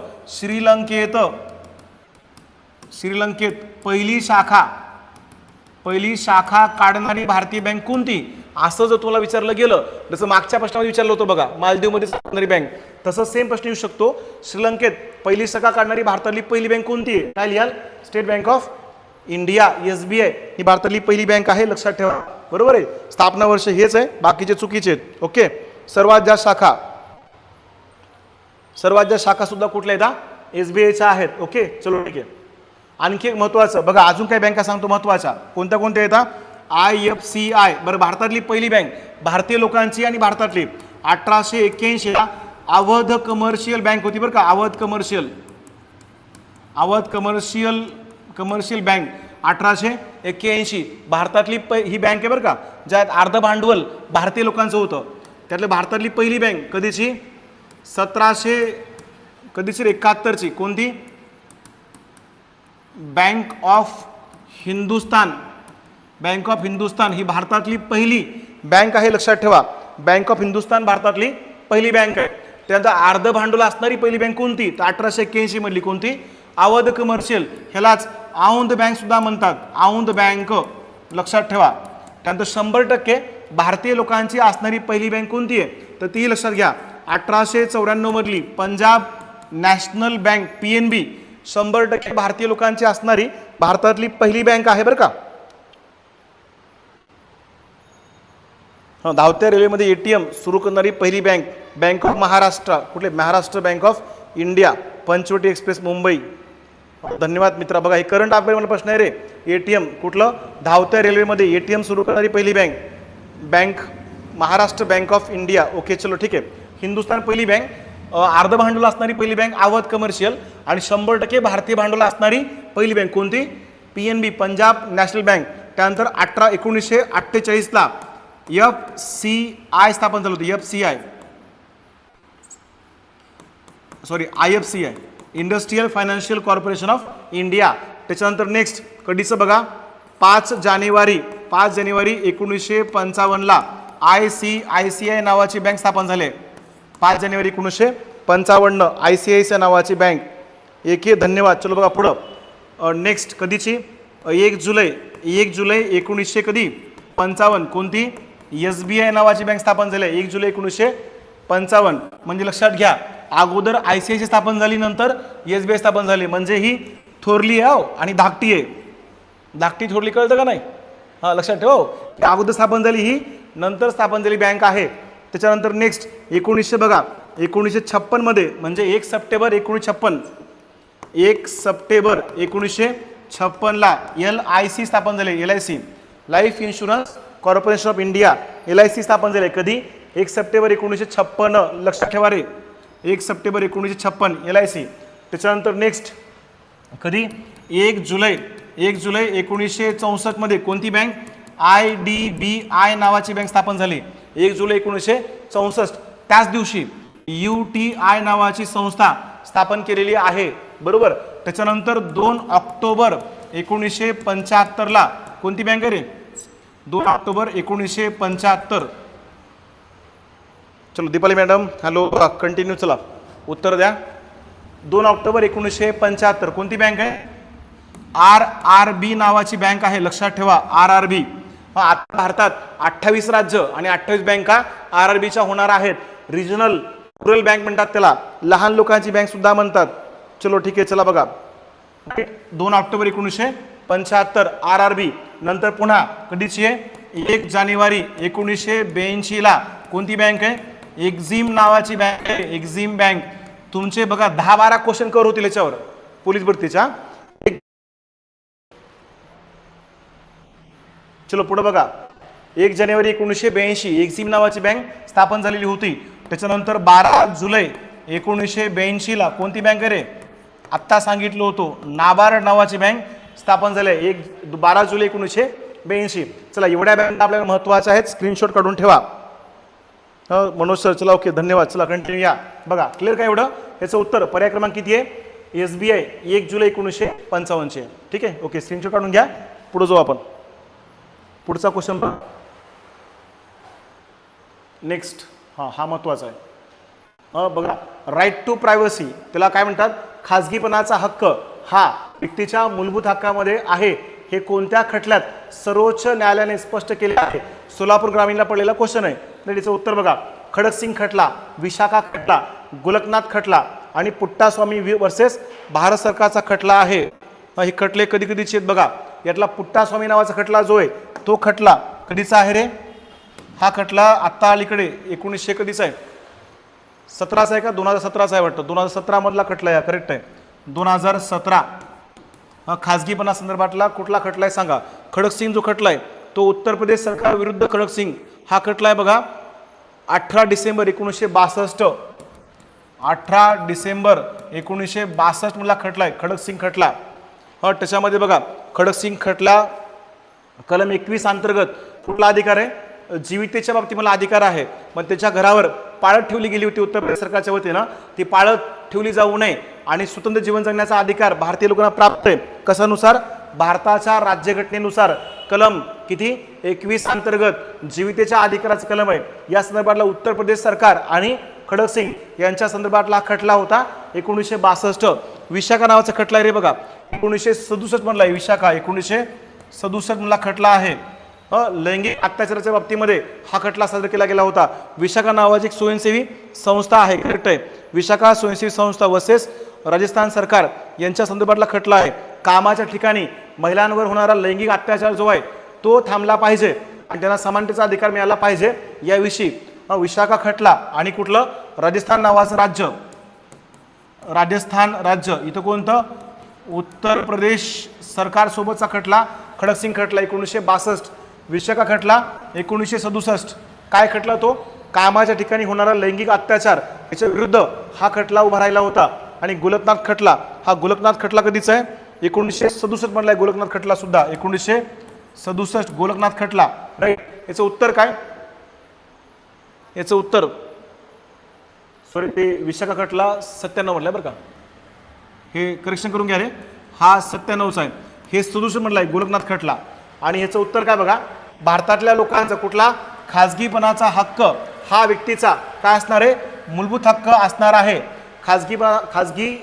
श्रीलंकेत पहिली शाखा काढणारी भारतीय बँक कोणती असं जर तुम्हाला विचारलं गेलं, जसं मागच्या प्रश्नामध्ये विचारलं होतं बघा, मालदीवमध्ये काढणारी बँक, तसं सेम प्रश्न येऊ शकतो. श्रीलंकेत पहिली शाखा काढणारी भारतातली पहिली बँक कोणती आहे? काय लिहाल? State bank of India, SBI ही भारतातली पहिली बँक आहे, लक्षात ठेवा. बरोबर आहे. स्थापना वर्ष हेच आहे, बाकीचे चुकीचे आहेत. ओके. सर्वात जास्त शाखा सुद्धा कुठल्या येतात? SBIच्या आहेत. ओके, चलो ठीक आहे. आणखी एक महत्वाचं बघा, अजून काही बँका सांगतो महत्वाच्या. कोणत्या येतात? IFCI. बरं, भारतातली पहिली बँक, भारतीय लोकांची आणि भारतातली 1881 अवध कमर्शियल बँक होती बरं का. Awadh commercial bank 1881. भारतातली ही बँक आहे बरं का, ज्यात अर्ध भांडवल भारतीय लोकांचं होतं. त्यातली भारतातली पहिली बँक कधीची? 1771ची. कोणती? Bank of Hindustan. Bank of Hindustan ही भारतातली पहिली बँक आहे, लक्षात ठेवा. बँक ऑफ हिंदुस्तान भारतातली पहिली बँक आहे. त्यानंतर अर्ध भांडवल असणारी पहिली बँक कोणती? तर 1881 मधली कोणती? अवध कमर्शियल. ह्यालाच औंध बँक सुद्धा म्हणतात, औंध बँक, लक्षात ठेवा. त्यानंतर 100% भारतीय लोकांची असणारी पहिली बँक कोणती आहे? तर ती लक्षात घ्या. 1894 मधली पंजाब नॅशनल बँक PNB 100% भारतीय लोकांची असणारी भारतातली पहिली बँक आहे बरं का. धावत्या रेल्वेमध्ये ATM सुरू करणारी पहिली बँक बँक ऑफ महाराष्ट्र. कुठले? Maharashtra bank of India. Panchavati express Mumbai. धन्यवाद मित्रा. बघा, हे करंट अफेअरमध्ये प्रश्न आहे रे. ATM कुठलं? धावत्या रेल्वेमध्ये ATM सुरू करणारी पहिली bank Maharashtra bank of India. Okay, चलो ठीक आहे. हिंदुस्तान पहिली बँक, अर्ध भांडवल असणारी पहिली बँक अवध कमर्शियल, आणि 100% भारतीय भांडवल असणारी पहिली बँक कोणती? PNB Punjab national bank. त्यानंतर 1948ला FCI स्थापन झालं होतं. IFCI industrial financial corporation of India. त्याच्यानंतर नेक्स्ट कधीचं बघा, 5 जानेवारी 1955ला ICICI नावाची बँक स्थापन झाली. 5 जानेवारी 1955 ICICI नावाची बँक. धन्यवाद. चलो बघा पुढं. नेक्स्ट कधीची? 1 जुलै 1955 कोणती? SBI नावाची बँक स्थापन झाली. 1 जुलै 1955. म्हणजे लक्षात घ्या, अगोदर ICICI स्थापन झाली, नंतर SBI स्थापन झाली. म्हणजे ही थोरली आहे आणि धाकटी आहे. धाकटी थोरली कळतं का नाही? हां, लक्षात ठेवा. अगोदर स्थापन झाली ही, नंतर स्थापन झाली बँक आहे. त्याच्यानंतर नेक्स्ट 1900 बघा, 1956 मध्ये, म्हणजे 1 सप्टेंबर 1956ला LIC स्थापन झाले. LIC life insurance corporation of India. LIC स्थापन झाले कधी? 1 सप्टेंबर 1956. लक्षात ठेवा रे, 1 सप्टेंबर 1956 LIC. त्याच्यानंतर नेक्स्ट कधी? 1 जुलै 1964 मध्ये कोणती बँक? IDBI नावाची बँक स्थापन झाली. 1 जुलै 1964. त्याच दिवशी UTI नावाची संस्था स्थापन केलेली आहे, बरोबर. त्याच्यानंतर 2 ऑक्टोबर 1975ला कोणती बँक आहे रे? 2 ऑक्टोबर 1975. चलो दीपाली मॅडम, हॅलो, कंटिन्यू. चला उत्तर द्या. 2 ऑक्टोबर 1975 कोणती बँक आहे? RRB नावाची बँक आहे, लक्षात ठेवा. RRB. आता भारतात 28 राज्य आणि 28 बँका RRBच्या होणार आहेत. रिजनल रुरल बँक म्हणतात त्याला, लहान लोकांची बँक सुद्धा म्हणतात. चलो ठीक आहे, चला बघा. 2 ऑक्टोबर 1975 RRB. नंतर पुन्हा कधीची आहे? 1 जानेवारी 1982ला कोणती बँक आहे? एक्झिम नावाची बँक आहे. Exim bank. तुमचे बघा 10-12 क्वेश्चन कव्हर होतील याच्यावर पोलीस भरतीच्या. चलो पुढे बघा. 1 जानेवारी 1982 एक्झिम नावाची बँक स्थापन झालेली होती. त्याच्यानंतर 12 जुलै 1982ला कोणती बँक आहे रे? आत्ता सांगितलं होतं, नाबार्ड नावाची बँक स्थापन झाली. 12 जुलै 1982. चला, एवढ्या बँक आपल्याला महत्त्वाच्या आहेत, स्क्रीनशॉट काढून ठेवा. मनोज सर, चला ओके, धन्यवाद. चला कंटिन्यू या. बघा क्लिअर काय एवढं? याचं उत्तर पर्याय क्रमांक किती आहे? SBI 1 जुलै 1955. ठीक आहे, ओके, स्क्रीनशॉट काढून घ्या. पुढे जाऊ आपण. पुढचा क्वेश्चन पहा. नेक्स्ट, हा महत्त्वाचा आहे. बघा, राईट टू प्रायव्हसी, त्याला काय म्हणतात? खाजगीपणाचा हक्क हा व्यक्तीच्या मूलभूत हक्कामध्ये आहे. हे कोणत्या खटल्यात सर्वोच्च न्यायालयाने स्पष्ट केले आहे? सोलापूर ग्रामीणला पडलेला क्वेश्चन आहे. तर याचं उत्तर बघा. खडकसिंग खटला, विशाखा खटला, गोलकनाथ खटला आणि पुट्टास्वामी वर्सेस भारत सरकारचा खटला आहे. हे खटले कधी कधीचे आहेत बघा. यातला पुट्टास्वामी नावाचा खटला जो आहे तो खटला कधीचा आहे रे? हा खटला आत्ता अलीकडे 1900 कधीचा आहे? 17चा आहे का 2017चा आहे वाटतं? 2017 मधला खटला आहे, करेक्ट आहे, 2017. खाजगीपणा संदर्भातला कुठला खटला आहे सांगा? खडकसिंग जो खटला आहे तो उत्तर प्रदेश सरकार विरुद्ध खडकसिंग हा खटला आहे बघा. 18 डिसेंबर 1962. 18 डिसेंबर 1962 मधला खटला आहे खडकसिंग खटला. त्याच्यामध्ये बघा खडकसिंग खटला कलम 21 अंतर्गत कुठला अधिकार आहे, जीवितेच्या बाबतीत मला अधिकार आहे. मग त्याच्या घरावर पाळत ठेवली गेली होती उत्तर प्रदेश सरकारच्या वतीनं, ती पाळत ठेवली जाऊ नये आणि स्वतंत्र जीवन जगण्याचा अधिकार भारतीय लोकांना प्राप्त आहे. कशानुसार, भारताच्या राज्यघटनेनुसार कलम किती 21 अंतर्गत जीवितेच्या अधिकाराचा कलम आहे. या संदर्भातला उत्तर प्रदेश सरकार आणि खडकसिंग यांच्या संदर्भातला खटला होता 1962. विशाखा नावाचा खटला आहे रे बघा, 1967 मधला आहे विशाखा, 1967 मधला खटला आहे. लैंगिक अत्याचाराच्या बाबतीमध्ये हा खटला सादर केला गेला होता. विशाखा नावाची एक स्वयंसेवी संस्था आहे, करेक्ट आहे, विशाखा स्वयंसेवी संस्था वर्सेस राजस्थान सरकार यांच्या संदर्भातला खटला आहे. कामाच्या ठिकाणी महिलांवर होणारा लैंगिक अत्याचार जो आहे तो थांबला पाहिजे आणि त्यांना समानतेचा अधिकार मिळाला पाहिजे याविषयी विशाखा खटला. आणि कुठलं, राजस्थान नावाचं राज्य, राजस्थान राज्य, इथं कोणतं, उत्तर प्रदेश सरकार सोबतचा खटला खडकसिंग खटला 1962. विशाखा खटला 1967. काय खटला तो, कामाच्या ठिकाणी होणारा लैंगिक अत्याचार याच्या विरुद्ध हा खटला उभा राहिला होता. आणि गोलकनाथ खटला, हा गोलकनाथ खटला कधीचा आहे, 1967 मधला आहे गोलकनाथ खटला सुद्धा, 1967 गोलकनाथ खटला, राईट. याचं उत्तर काय, याचं उत्तर सॉरी ते विशाखा खटला 97 मधला आहे बरं का, हे करेक्शन करून घ्या रे, हा 97चा आहे. हे 67 मधला आहे गोलकनाथ खटला. आणि ह्याचं उत्तर काय बघा, भारतातल्या लोकांचा कुठला खाजगीपणाचा हक्क हा व्यक्तीचा काय असणार आहे, मूलभूत हक्क असणार आहे. खाजगी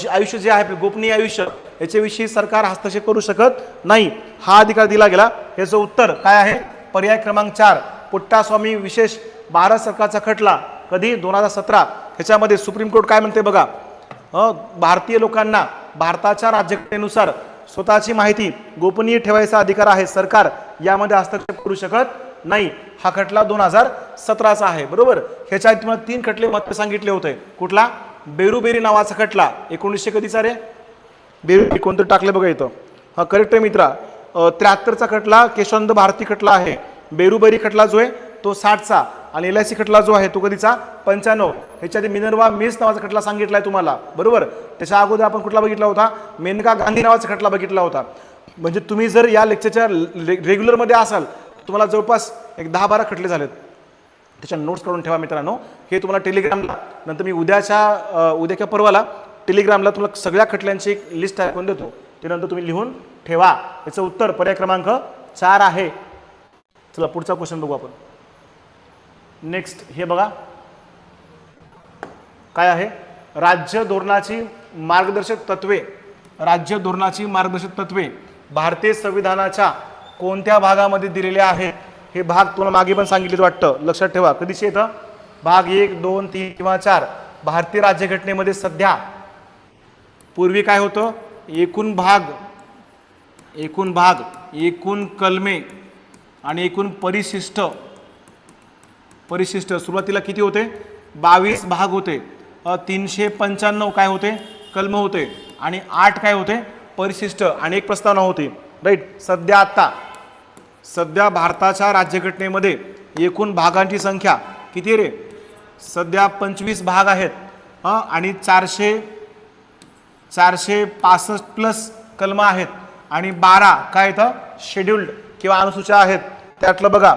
आयुष्य जे आहे गोपनीय आयुष्य याच्याविषयी सरकार हस्तक्षेप करू शकत नाही, हा अधिकार दिला गेला. याचं उत्तर काय आहे, पर्याय क्रमांक 4 पुट्टास्वामी विशेष भारत सरकारचा खटला कधी 2017. ह्याच्यामध्ये सुप्रीम कोर्ट काय म्हणते बघा, भारतीय लोकांना भारताच्या राज्यघटनेनुसार स्वतःची माहिती गोपनीय ठेवायचा अधिकार आहे, सरकार यामध्ये हस्तक्षेप करू शकत नाही. हा खटला 2017चा आहे, बरोबर. ह्याच्या आधी तुम्हाला 3 खटले मत सांगितले होते. कुठला, बेरुबेरी नावाचा खटला 1900 कधीचा रे, बेरुबेरी कोणतं टाकले बघा इथं, हा करेक्ट आहे मित्रा. 73चा खटला केशवंत भारती खटला आहे. बेरुबेरी खटला जो आहे तो 60चा आणि LIC खटला जो आहे तो कधीचा 95. ह्याच्या आधी मिनर्वा मिल्स नावाचा खटला सांगितलाय तुम्हाला, बरोबर. त्याच्या अगोदर आपण कुठला बघितला होता, मेनका गांधी नावाचा खटला बघितला होता. म्हणजे तुम्ही जर या लेक्चरच्या रेग्युलरमध्ये असाल तुम्हाला जवळपास एक 10-12 खटले झालेत. त्याच्या नोट्स काढून ठेवा मित्रांनो. हे तुम्हाला टेलिग्रामला नंतर मी उद्याच्या परवाला टेलिग्रामला तुम्हाला सगळ्या खटल्यांची एक लिस्ट टाकून देतो, ते नंतर तुम्ही लिहून ठेवा. याचं उत्तर पर्याय क्रमांक 4 आहे. चला पुढचा क्वेश्चन बघू आपण. नेक्स्ट हे बघा काय आहे, राज्य धोरणाची मार्गदर्शक तत्वे, राज्य धोरणाची मार्गदर्शक तत्वे भारतीय संविधानाच्या कोणत्या भागामध्ये दिलेले आहेत. हे भाग तुम्हाला मागे पण सांगितले वाटतं, लक्षात ठेवा. कधीचे येतं, भाग 1, 2, 3 किंवा 4. भारतीय राज्यघटनेमध्ये सध्या, पूर्वी काय होतं, एकूण भाग, एकूण कलमे आणि एकूण परिशिष्ट सुरुवातीला किती होते, 22 भाग होते. 395 काय होते, कलम होते आणि 8 काय होते, परिशिष्ट आणि एक प्रस्तावना होती, राईट. सध्या भारताच्या राज्यघटनेमध्ये एकूण भागांची संख्या किती रे, सध्या 25 भाग आहेत आणि 465 प्लस कलम आहेत आणि 12 काय येतं, शेड्युल्ड किंवा अनुसूच्या आहेत. त्यातलं बघा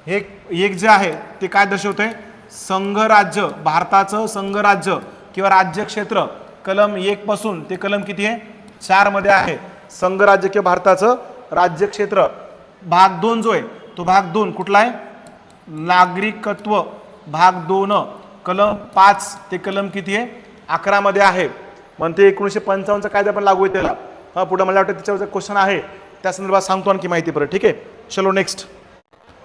हे एक जे आहे ते काय दर्शवते, संघराज्य, भारताचं संघराज्य किंवा राज्यक्षेत्र कलम 1 पासून ते कलम किती आहे, 4 मध्ये आहे. संघराज्य किंवा भारताचं राज्यक्षेत्र. भाग 2 जो आहे तो भाग 2 कुठला आहे, नागरिकत्व, भाग 2 कलम 5 ते कलम किती आहे, 11 मध्ये आहे. म्हणते 1955चा कायदा पण लागू आहे त्याला. पुढे मला वाटतं त्याच्यावरचा क्वेश्चन आहे, त्या संदर्भात सांगतो आणखी माहिती परत, ठीक आहे. चलो नेक्स्ट.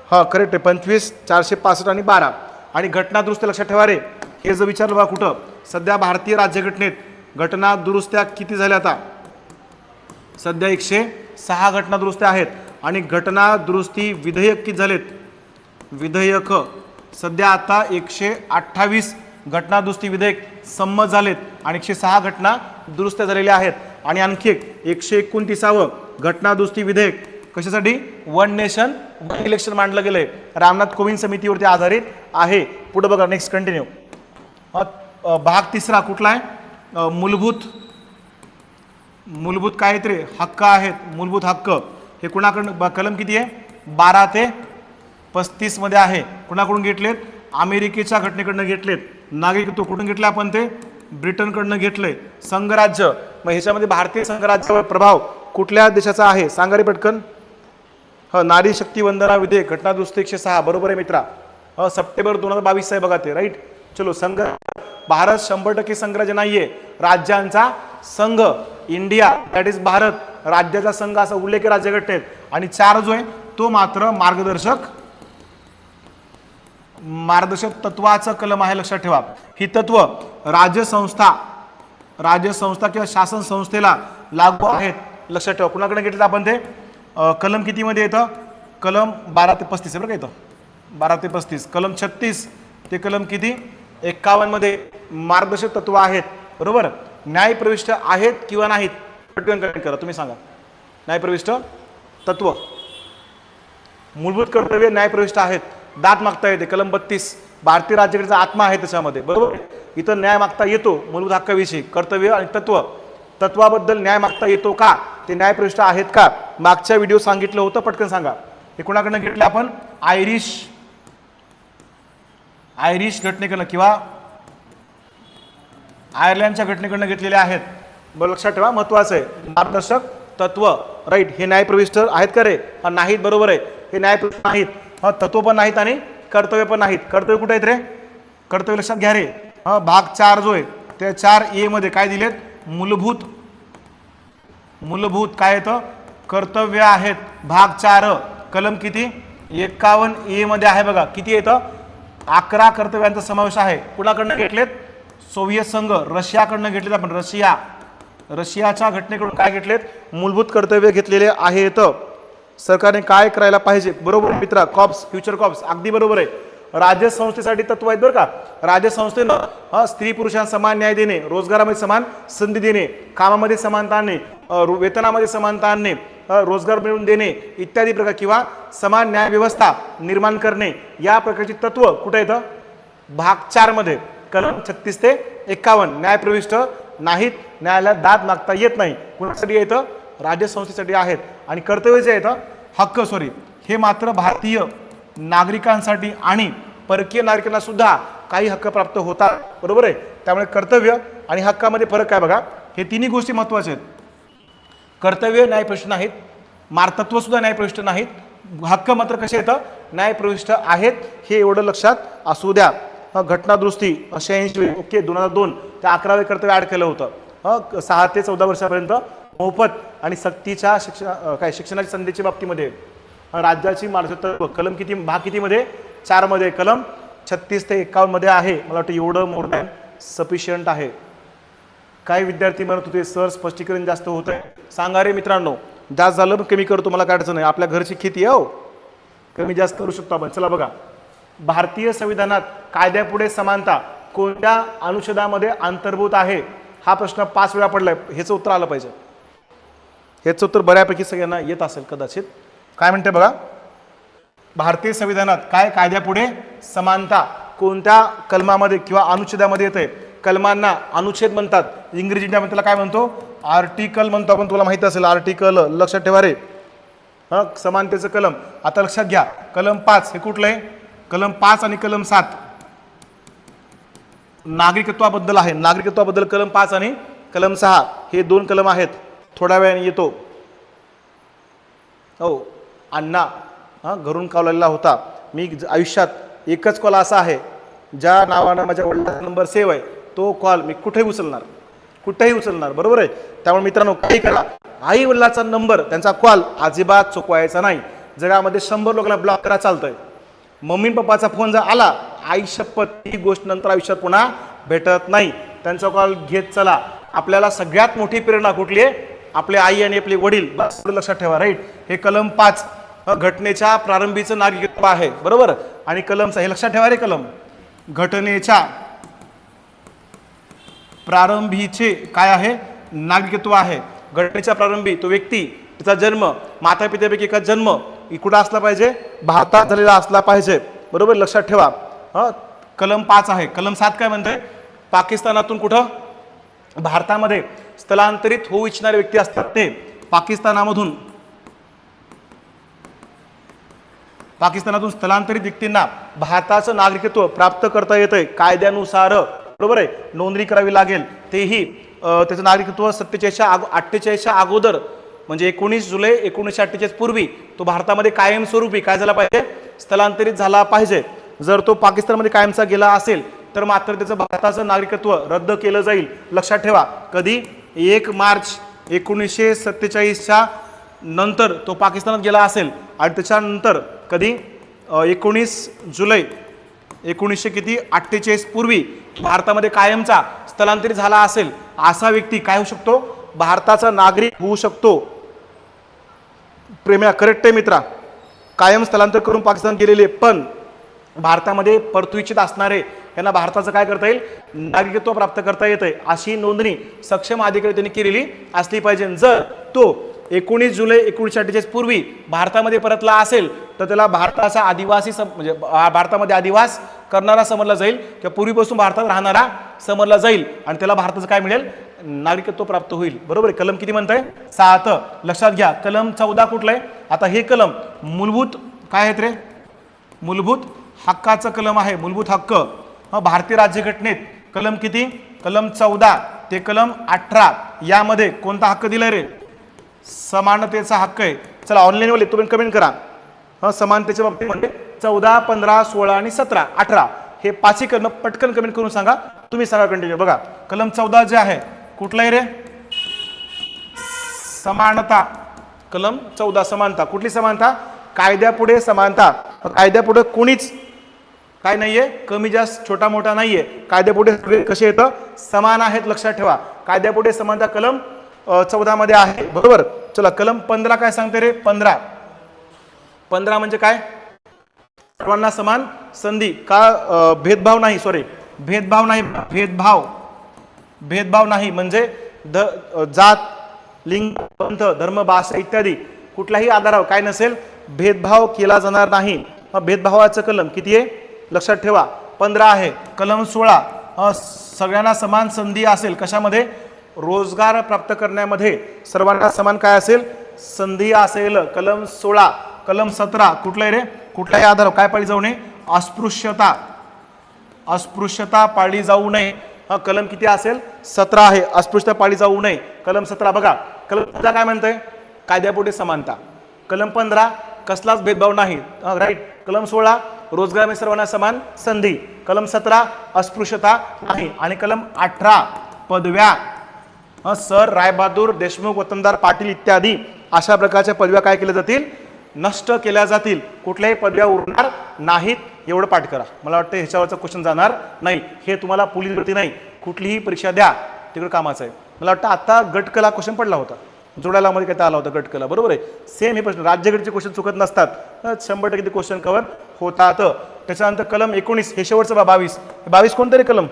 करेक्ट आहे, 25, 465 आणि 12. आणि घटना दुरुस्त्या लक्षात ठेवा रे, हे जर विचारलं बघा कुठं, सध्या भारतीय राज्यघटनेत घटना दुरुस्त्या किती झाल्या आता, सध्या 106 घटना दुरुस्त्या आहेत. आणि घटना दुरुस्ती विधेयक किती झालेत, विधेयक सध्या आता 128 घटना दुरुस्ती विधेयक संमत झालेत आणि 106 घटना दुरुस्त्या झालेल्या आहेत. आणि आणखी 129वे घटना दुरुस्ती विधेयक कशासाठी, 1 नेशन 1 इलेक्शन मांडलं गेलंय, रामनाथ कोविंद समितीवरती आधारित आहे. पुढे बघा नेक्स्ट कंटिन्यू. भाग तिसरा कुठला आहे? मूलभूत काय आहेत रे? हक्क आहेत. मूलभूत हक्क हे कुणाकडून? कलम किती आहे? 12 ते 35 मध्ये आहे. कुणाकडून घेतलेत? अमेरिकेच्या घटनेकडनं घेतलेत. नागरिकत्व कुठून घेतलं आपण? ते ब्रिटनकडनं घेतलंय. संघराज्य, मग ह्याच्यामध्ये भारतीय संघराज्यावर प्रभाव कुठल्या देशाचा आहे? सांगा रे पटकन. नारी शक्ती वंदना विधेयक घटना दुरुस्ती 106. बरोबर आहे मित्रा. सप्टेंबर 2022 आहे बघा ते. राईट. चलो. संघ, भारत 100% संघराज्य नाहीये, राज्यांचा संघ. इंडिया दॅट इज भारत, राज्याचा संघ असा उल्लेख आहे राज्यघटनेत. आणि 4 जो आहे तो मात्र मार्गदर्शक तत्वाचं कलम आहे. लक्षात ठेवा. ही तत्व राज्यसंस्था किंवा शासन संस्थेला लागू आहेत. लक्षात ठेवा. कुणाकडे घेतलं आपण ते? कलम किती मध्ये येतं? कलम 12 ते 35 आहे बरं का इथं. 12 ते 35. कलम 36 ते कलम किती? 51 मध्ये मार्गदर्शक तत्व आहेत. बरोबर. न्यायप्रविष्ट आहेत किंवा नाहीत? पटकन कमेंट करा. तुम्ही सांगा. न्यायप्रविष्ट तत्व, मूलभूत कर्तव्य न्यायप्रविष्ट आहेत. दाद मागता येते. कलम 32. भारतीय राज्यघटनेचा आत्मा आहे त्याच्यामध्ये. बरोबर. इथं न्याय मागता येतो. मूलभूत हक्काविषयी कर्तव्य आणि तत्वाबद्दल न्याय मागता येतो का? ते न्यायप्रविष्ट आहेत का? मागच्या व्हिडिओ सांगितलं होतं. पटकन सांगा. हे कुणाकडनं घेतलं आपण? आयरिश घटनेकडनं किंवा आयर्लंडच्या घटनेकडनं घेतलेले आहेत. बरं, लक्षात ठेवा. महत्वाचं आहे. मार्गदर्शक तत्व. राईट. हे न्यायप्रविष्ट आहेत का रे? नाहीत. बरोबर आहे. हे न्यायप्रविष्ट नाहीत. तत्व पण नाहीत आणि कर्तव्य पण नाहीत. कर्तव्य कुठे आहेत रे? कर्तव्य लक्षात घ्या रे. भाग 4 जो आहे त्या 4A मध्ये काय दिलेत? मूलभूत काय येतं? कर्तव्य आहेत. भाग 4 कलम किती? 51A मध्ये आहे बघा. किती येतं? 11 कर्तव्यांचा समावेश आहे. कुणाकडनं घेतलेत? सोव्हिएत संघ, रशियाकडनं घेतलेत आपण. रशियाच्या घटनेकडून काय घेतलेत? मूलभूत कर्तव्य घेतलेले आहेत. सरकारने काय करायला पाहिजे? बरोबर मित्रा. कॉप्स, फ्युचर कॉप्स, अगदी बरोबर आहे. राज्यसंस्थेसाठी तत्व आहेत बरं का. राज्यसंस्थेनं स्त्री पुरुषांना समान न्याय देणे, रोजगारामध्ये समान संधी देणे, कामामध्ये समानता आणणे, वेतनामध्ये समानता आणणे, रोजगार मिळवून देणे इत्यादी प्रकार किंवा समान न्याय व्यवस्था निर्माण करणे, या प्रकारची तत्व कुठे येतं? भाग 4 मध्ये. कलम 36 ते 51. न्यायप्रविष्ट नाहीत. न्यायालयात दाद मागता येत नाही. कुणासाठी येतं? राज्यसंस्थेसाठी आहेत. आणि कर्तव्य जे येतं हक्क हे मात्र भारतीय नागरिकांसाठी आणि परकीय नागरिकांना सुद्धा काही हक्क प्राप्त होतात. बरोबर आहे. त्यामुळे कर्तव्य आणि हक्कामध्ये फरक काय बघा. हे तिन्ही गोष्टी महत्त्वाच्या आहेत. कर्तव्य न्यायप्रविष्ट नाहीत, मार्तत्व सुद्धा न्यायप्रविष्ट नाहीत, हक्क मात्र कसे येतं? न्यायप्रविष्ट आहेत. हे एवढं लक्षात असू द्या. घटना दुरुस्ती 86 ओके 2002 त्या 11वे कर्तव्य ॲड केलं होतं. 6 ते 14 वर्षापर्यंत मोफत आणि सक्तीच्या शिक्षणाच्या संधीच्या बाबतीमध्ये राज्याची मार्गदर्शक कलम किती? भाग किती मध्ये? 4 मध्ये. कलम 36 ते 51 मध्ये आहे. मला वाटतं एवढं मोर दॅन सफिशियंट आहे. काही विद्यार्थी म्हणत होते सर स्पष्टीकरण जास्त होत आहे. सांगा रे मित्रांनो. जास्त झालं कमी करतो, मला काय अडचण नाही. आपल्या घरची खेती आहे. कमी जास्त करू शकतो आपण. चला बघा. भारतीय संविधानात कायद्यापुढे समानता कोणत्या अनुच्छेदामध्ये अंतर्भूत आहे? हा प्रश्न 5 वेळा पडलाय. ह्याचं उत्तर आलं पाहिजे. ह्याचं उत्तर बऱ्यापैकी सगळ्यांना येत असेल कदाचित. काय म्हणते बघा. भारतीय संविधानात काय कायद्यापुढे समानता कोणत्या कलमामध्ये किंवा अनुच्छेदामध्ये येते? कलमांना अनुच्छेद म्हणतात. इंग्रजीत त्याला काय म्हणतो? आर्टिकल म्हणतो आपण. तुला माहिती असेल आर्टिकल. लक्षात ठेवा रे. समानतेचं कलम. आता लक्षात घ्या. कलम 5 हे कुठलं आहे? कलम 5 आणि कलम 7 नागरिकत्वाबद्दल आहे. नागरिकत्वाबद्दल कलम 5 आणि कलम 6 हे 2 कलम आहेत. थोड्या वेळाने येतो. अण्णा घरून कॉल आलेला होता. मी आयुष्यात एकच कॉल असा आहे ज्या नावानं माझ्या वडिलांचा नंबर सेव्ह आहे तो कॉल मी कुठेही उचलणार. बरोबर आहे. त्यामुळे मित्रांनो काही करा. आई वडिलांचा नंबर त्यांचा कॉल अजिबात चुकवायचा नाही. जगामध्ये 100 लोकांना ब्लॉक करा चालतंय. मम्मी पप्पाचा फोन जर आला आई शपथ ही गोष्ट नंतर आयुष्यात पुन्हा भेटत नाही. त्यांचा कॉल घेत चला. आपल्याला सगळ्यात मोठी प्रेरणा कुठली आहे? आपले आई आणि आपले वडील. बस लक्षात ठेवा. राईट. हे कलम 5 घटनेच्या प्रारंभीचं नागरिकत्व आहे. बरोबर. आणि कलम 6 हे लक्षात ठेवा रे. कलम घटनेच्या प्रारंभीचे काय आहे? नागरिकत्व आहे. घटनेच्या प्रारंभी तो व्यक्ती त्याचा जन्म माता पित्यापैकी एका जन्म कुठं असला पाहिजे? भारतात झालेला असला पाहिजे. बरोबर. लक्षात ठेवा. कलम 5 आहे. कलम 7 काय म्हणतंय? पाकिस्तानातून कुठं भारतामध्ये स्थलांतरित होऊ इच्छिणारे व्यक्ती असतात ते पाकिस्तानातून स्थलांतरित व्यक्तींना भारताचं नागरिकत्व प्राप्त करता येतंय कायद्यानुसार, बरोबर आहे, नोंदणी करावी लागेल, तेही त्याचं नागरिकत्व 48च्या अगोदर म्हणजे 19 जुलै 1948 पूर्वी तो भारतामध्ये कायमस्वरूपी काय झाला पाहिजे, स्थलांतरित झाला पाहिजे. जर तो पाकिस्तानमध्ये कायमचा गेला असेल तर मात्र त्याचं भारताचं नागरिकत्व रद्द केलं जाईल. लक्षात ठेवा, कधी 1 मार्च 1947च्या नंतर तो पाकिस्तानात गेला असेल आणि त्याच्यानंतर कधी 19 जुलै 1948 पूर्वी भारतामध्ये कायमचा स्थलांतरित झाला असेल असा व्यक्ती काय होऊ शकतो, भारताचा नागरिक होऊ शकतो. प्रेम्या करेक्ट आहे मित्रा, कायम स्थलांतर करून पाकिस्तान गेलेले पण भारतामध्ये परतू इच्छित असणारे यांना भारताचं काय करता येईल, नागरिकत्व प्राप्त करता येतंय अशी नोंदणी सक्षम अधिकारी त्यांनी केलेली असली पाहिजे. जर तो 19 जुलै 1948 पूर्वी भारतामध्ये परतला असेल तर त्याला भारताचा आदिवासी म्हणजे भारतामध्ये आदिवास करणारा समजला जाईल किंवा पूर्वीपासून भारतात राहणारा समजला जाईल आणि त्याला भारताचं काय मिळेल, नागरिकत्व प्राप्त होईल. बरोबर आहे. कलम किती म्हणताय, 7. लक्षात घ्या, कलम 14 कुठलं आहे, आता हे कलम मूलभूत काय आहेत रे, मूलभूत हक्काचं कलम आहे. मूलभूत हक्क भारतीय राज्यघटनेत कलम किती, कलम 14 ते कलम 18 यामध्ये कोणता हक्क दिलाय रे, समानतेचा हक्क आहे. चला ऑनलाईन वाले तुम्ही कमेंट करा, समानतेच्या बाबतीत म्हणजे 14, 15, 16 आणि 17, 18 हे पाचही कलम पटकन कमेंट करून सांगा. तुम्ही सांगा कंटिन्यू. बघा कलम 14 जे आहे कुठला आहे रे, समानता. कलम 14 समानता. कुठली समानता, कायद्यापुढे समानता. कायद्यापुढे कोणीच काय नाहीये, कमी जास्त छोटा मोठा नाहीये, कायद्यापुढे सगळे कसे येतं, समान आहेत. लक्षात ठेवा, कायद्यापुढे समानता कलम 14 मध्ये आहे. बरोबर. चला कलम 15 काय सांगते रे, 15 म्हणजे काय, सर्वांना समान संधी का, भेदभाव नाही, सॉरी भेदभाव नाही, भेदभाव नाही म्हणजे जात, लिंग, पंथ, धर्म, भाषा इत्यादी कुठल्याही आधारावर काय नसेल, भेदभाव केला जाणार नाही. भेदभावाचं कलम किती आहे, लक्षात ठेवा 15 आहे. कलम 16 सगळ्यांना समान संधी असेल, कशामध्ये, रोजगार प्राप्त करण्यामध्ये सर्वांना समान काय असेल, संधी असेल. कलम 16. कलम 17 कुठलाही रे, कुठल्याही आधार काय पाळली जाऊ नये, अस्पृश्यता पाळली जाऊ नये. कलम किती असेल, 17 आहे. अस्पृश्यता पाळली जाऊ नये. कलम 17 बघा, कलम 17 काय म्हणतंय, कायद्यापुढे समानता. कलम 15 कसलाच भेदभाव नाही, राईट. कलम 16 रोजगारामध्ये सर्वांना समान संधी. कलम 17 अस्पृश्यता नाही. आणि कलम 18 पदव्या, सर, रायबहादूर, देशमुख, वतनदार, पाटील इत्यादी अशा प्रकारच्या पदव्या काय केल्या जातील, नष्ट केल्या जातील. कुठल्याही पदव्या उरणार नाहीत. एवढं पाठ करा. मला वाटतं ह्याच्यावरचा क्वेश्चन जाणार नाही. हे तुम्हाला पोलीस भरती नाही, कुठलीही परीक्षा द्या तिकडे कामाचं आहे. मला वाटतं आता गटकला क्वेश्चन पडला होता, जोडायला मध्ये काय आला होता गटकला, बरोबर आहे. सेम हे प्रश्न राज्यघटनेचे क्वेश्चन चुकत नसतात, 100% ते क्वेश्चन कव्हर होतात. त्याच्यानंतर कलम 19 हे शेवटचं 22 कोणतरी कलम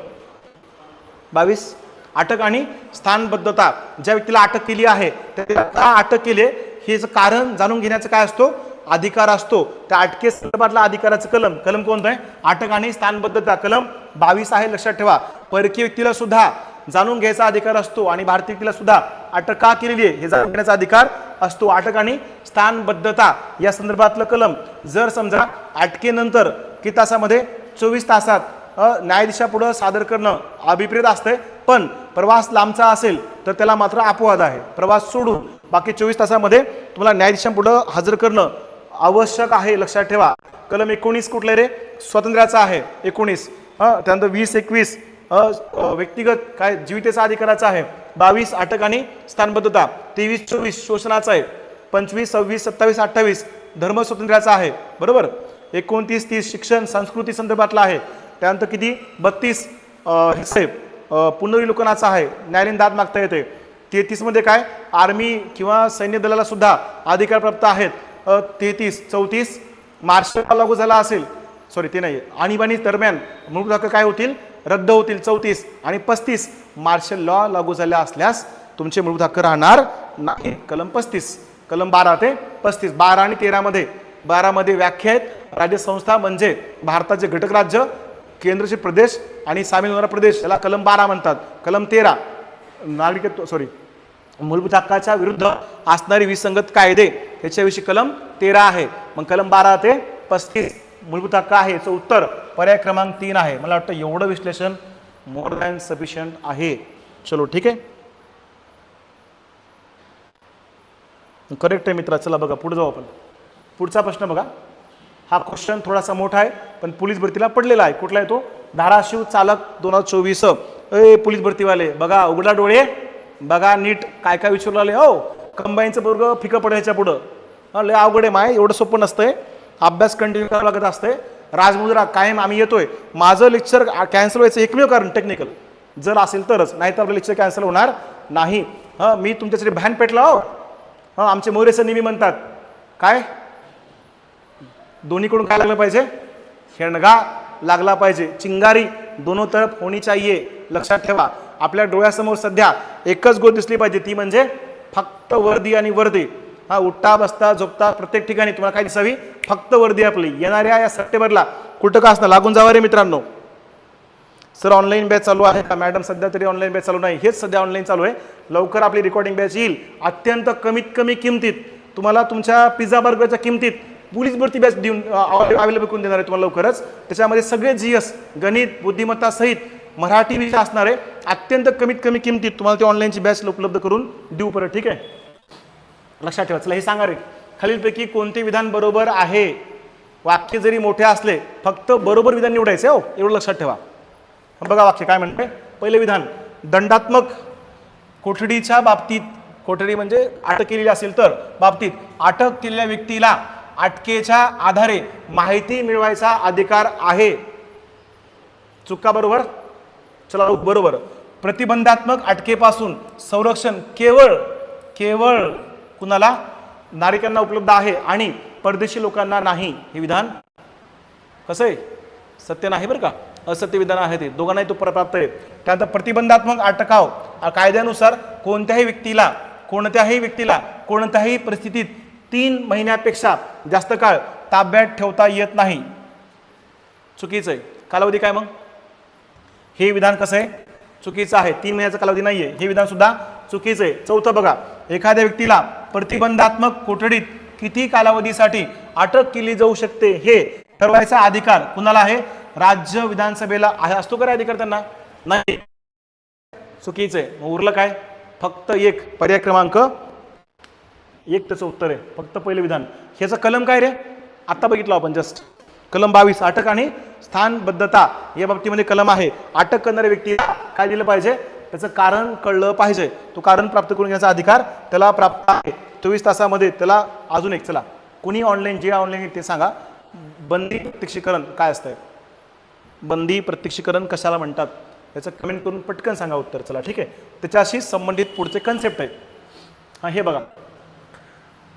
22 अटक आणि स्थानबद्धता. ज्या व्यक्तीला अटक केली आहे त्याला का अटक केली हे कारण जाणून घेण्याचा काय असतो, अधिकार असतो. त्या अटकेसंदर्भातला अधिकाराचं कलम कोणतं आहे, अटक आणि स्थानबद्धता. कलम 22 आहे. लक्षात ठेवा, परकीय व्यक्तीला सुद्धा जाणून घ्यायचा अधिकार असतो आणि भारतीय व्यक्तीला सुद्धा अटक का केलेली आहे हे जाणून घेण्याचा अधिकार असतो. अटक आणि स्थानबद्धता या संदर्भातलं कलम. जर समजा अटकेनंतर किती तासामध्ये, 24 तासात न्यायाधीशापुढं सादर करणं अभिप्रेत असतंय, पण प्रवास लांबचा असेल तर त्याला मात्र अपवाद आहे. प्रवास सोडून बाकी 24 तासामध्ये तुम्हाला न्यायाधीशापुढं हजर करणं आवश्यक आहे. लक्षात ठेवा. कलम 19 कुठले रे, स्वातंत्र्याचा आहे 19. त्यानंतर 20-21 व्यक्तिगत काय जीवितेचा अधिकाराचा आहे. 22 अटक आणि स्थानबद्धता. 23-24 शोषणाचा आहे. 25-26-27-28 धर्म स्वातंत्र्याचा आहे. बरोबर. 29-30 शिक्षण संस्कृती संदर्भातला आहे. त्यानंतर किती 32 हिस्से पुनर्विलोकनाचा आहे, न्यायालयीन दाद मागता येते. 33 मध्ये काय आर्मी किंवा सैन्य दलाला सुद्धा अधिकार प्राप्त आहेत. 33-34 मार्शल लॉ लागू झाला असेल, सॉरी ते नाही, आणीबाणी दरम्यान मूलभूत हक्क काय होतील, रद्द होतील. 34 आणि 35 मार्शल लॉ लागू झाला असल्यास तुमचे मूलभूत हक्क राहणार नाही. कलम 35. कलम 12 ते 35. 12 आणि 13 मध्ये 12 मध्ये व्याख्या आहेत. राज्यसंस्था म्हणजे भारताचे घटक राज्य केंद्रशासित प्रदेश आणि सामील होणारा प्रदेश याला कलम 12 म्हणतात. कलम 13 नागरिकत्व मूलभूत हक्काच्या विरुद्ध असणारी विसंगत कायदे याच्याविषयी कलम 13 आहे. मग कलम 12 ते 35 मूलभूत हक्क आहे. याचं उत्तर पर्याय क्रमांक 3 आहे. मला वाटतं एवढं विश्लेषण मोर दॅन सफिशियंट आहे. चलो ठीक आहे, करेक्ट आहे मित्रा. चला बघा पुढे जाऊ आपण. पुढचा प्रश्न बघा. हा क्वेश्चन थोडासा मोठा आहे पण पोलीस भरतीला पडलेला आहे. कुठला आहे तो? धाराशिव चालक 2024. पोलीस भरतीवाले बघा, उघडा डोळे, बघा नीट काय काय विचारलं आले. हो, कंबाईनचं बरोबर फिकं पडायच्या पुढं लय अवघड आहे माय, एवढं सोपं नसतंय. अभ्यास कंटिन्यू करावं लागत असते. राजमुद्रा कायम आम्ही येतोय. माझं लेक्चर कॅन्सल व्हायचं एकमेव कारण टेक्निकल जर असेल तरच, नाही तर आपलं लेक्चर कॅन्सल होणार नाही. मी तुमच्यासाठी भॅन पेटला. हो, आमचे मोरे सर नेहमी म्हणतात काय, दोन्हीकडून काय लागलं पाहिजे? शेणगा लागला पाहिजे. चिंगारी दोनों तरफ होणी चाहिए. लक्षात ठेवा, आपल्या डोळ्यासमोर सध्या एकच गोष्ट दिसली पाहिजे, ती म्हणजे फक्त वर्दी आणि वर्दी. उठता बसता झोपता प्रत्येक ठिकाणी तुम्हाला काय दिसावी? फक्त वर्दी आपली. येणाऱ्या या सप्टेंबरला कुठं का असणार लागून जावा रे मित्रांनो. सर ऑनलाईन बॅच चालू आहे का? मॅडम सध्या तरी ऑनलाईन बॅच चालू नाही, हेच सध्या ऑनलाईन चालू आहे. लवकर आपली रेकॉर्डिंग बॅच येईल. अत्यंत कमीत कमी किमतीत तुम्हाला तुमच्या पिझ्झा बर्गरच्या किमतीत पोलीस भरती बॅच देऊन अवेलेबल करून देणार आहे तुम्हाला लवकरच. त्याच्यामध्ये सगळे GS गणित बुद्धिमत्ता सहित मराठी विषय असणार आहे. अत्यंत कमीत कमी किमतीत तुम्हाला ते ऑनलाईनची बॅच उपलब्ध करून देऊ परत. ठीक आहे, लक्षात ठेवा. चला हे सांगा रे, खालीलपैकी कोणते विधान बरोबर आहे? वाक्य जरी मोठे असले फक्त बरोबर विधान निवडायचे. हो, एवढं लक्षात ठेवा. बघा वाक्य काय म्हणते. पहिले विधान, दंडात्मक कोठडीच्या बाबतीत, कोठडी म्हणजे अटक केलेली असेल तर बाबतीत, अटक केलेल्या व्यक्तीला अटकेच्या आधारे माहिती मिळवायचा अधिकार आहे. चुका बरोबर? चला बरोबर. प्रतिबंधात्मक अटकेपासून संरक्षण केवळ कुणाला? नागरिकांना उपलब्ध आहे आणि परदेशी लोकांना नाही. हे विधान कसं आहे? सत्य नाही बरं का, असत्य विधान आहे ते, दोघांनाही तो प्राप्त आहे. त्यानंतर प्रतिबंधात्मक अटकाव कायद्यानुसार कोणत्याही व्यक्तीला कोणत्याही परिस्थितीत 3 महिन्यापेक्षा जास्त काळ ताब्यात ठेवता येत नाही. चुकीचं आहे. कालावधी काय मग? हे विधान कसं आहे? चुकीचं आहे. 3 महिन्याचा कालावधी नाहीये, हे विधान सुद्धा चुकीचं आहे. चौथं बघा, एखाद्या व्यक्तीला प्रतिबंधात्मक कोठडीत किती कालावधीसाठी अटक केली जाऊ शकते हे ठरवायचा अधिकार कुणाला आहे? राज्य विधानसभेला आहे. असतो का अधिकार त्यांना? नाही. चुकीचं आहे. मग उरलं काय? फक्त एक. पर्याय क्रमांक 1 त्याचं उत्तर आहे. फक्त पहिलं विधान. ह्याचं कलम काय रे? आता बघितलं आपण जस्ट. कलम 22 अटक आणि स्थानबद्धता या बाबतीमध्ये कलम आहे. अटक करणाऱ्या व्यक्तीला काय दिलं पाहिजे? त्याचं कारण कळलं पाहिजे. तो कारण प्राप्त करून घेण्याचा अधिकार त्याला प्राप्त आहे. 24 तासामध्ये त्याला अजून एक. चला, कुणी ऑनलाईन जे ऑनलाईन ते सांगा. बंदी प्रत्यक्षीकरण काय असतंय? बंदी प्रत्यक्षीकरण कशाला म्हणतात? याचं कमेंट करून पटकन सांगा उत्तर. चला ठीक आहे, त्याच्याशी संबंधित पुढचे कन्सेप्ट आहे. हे बघा,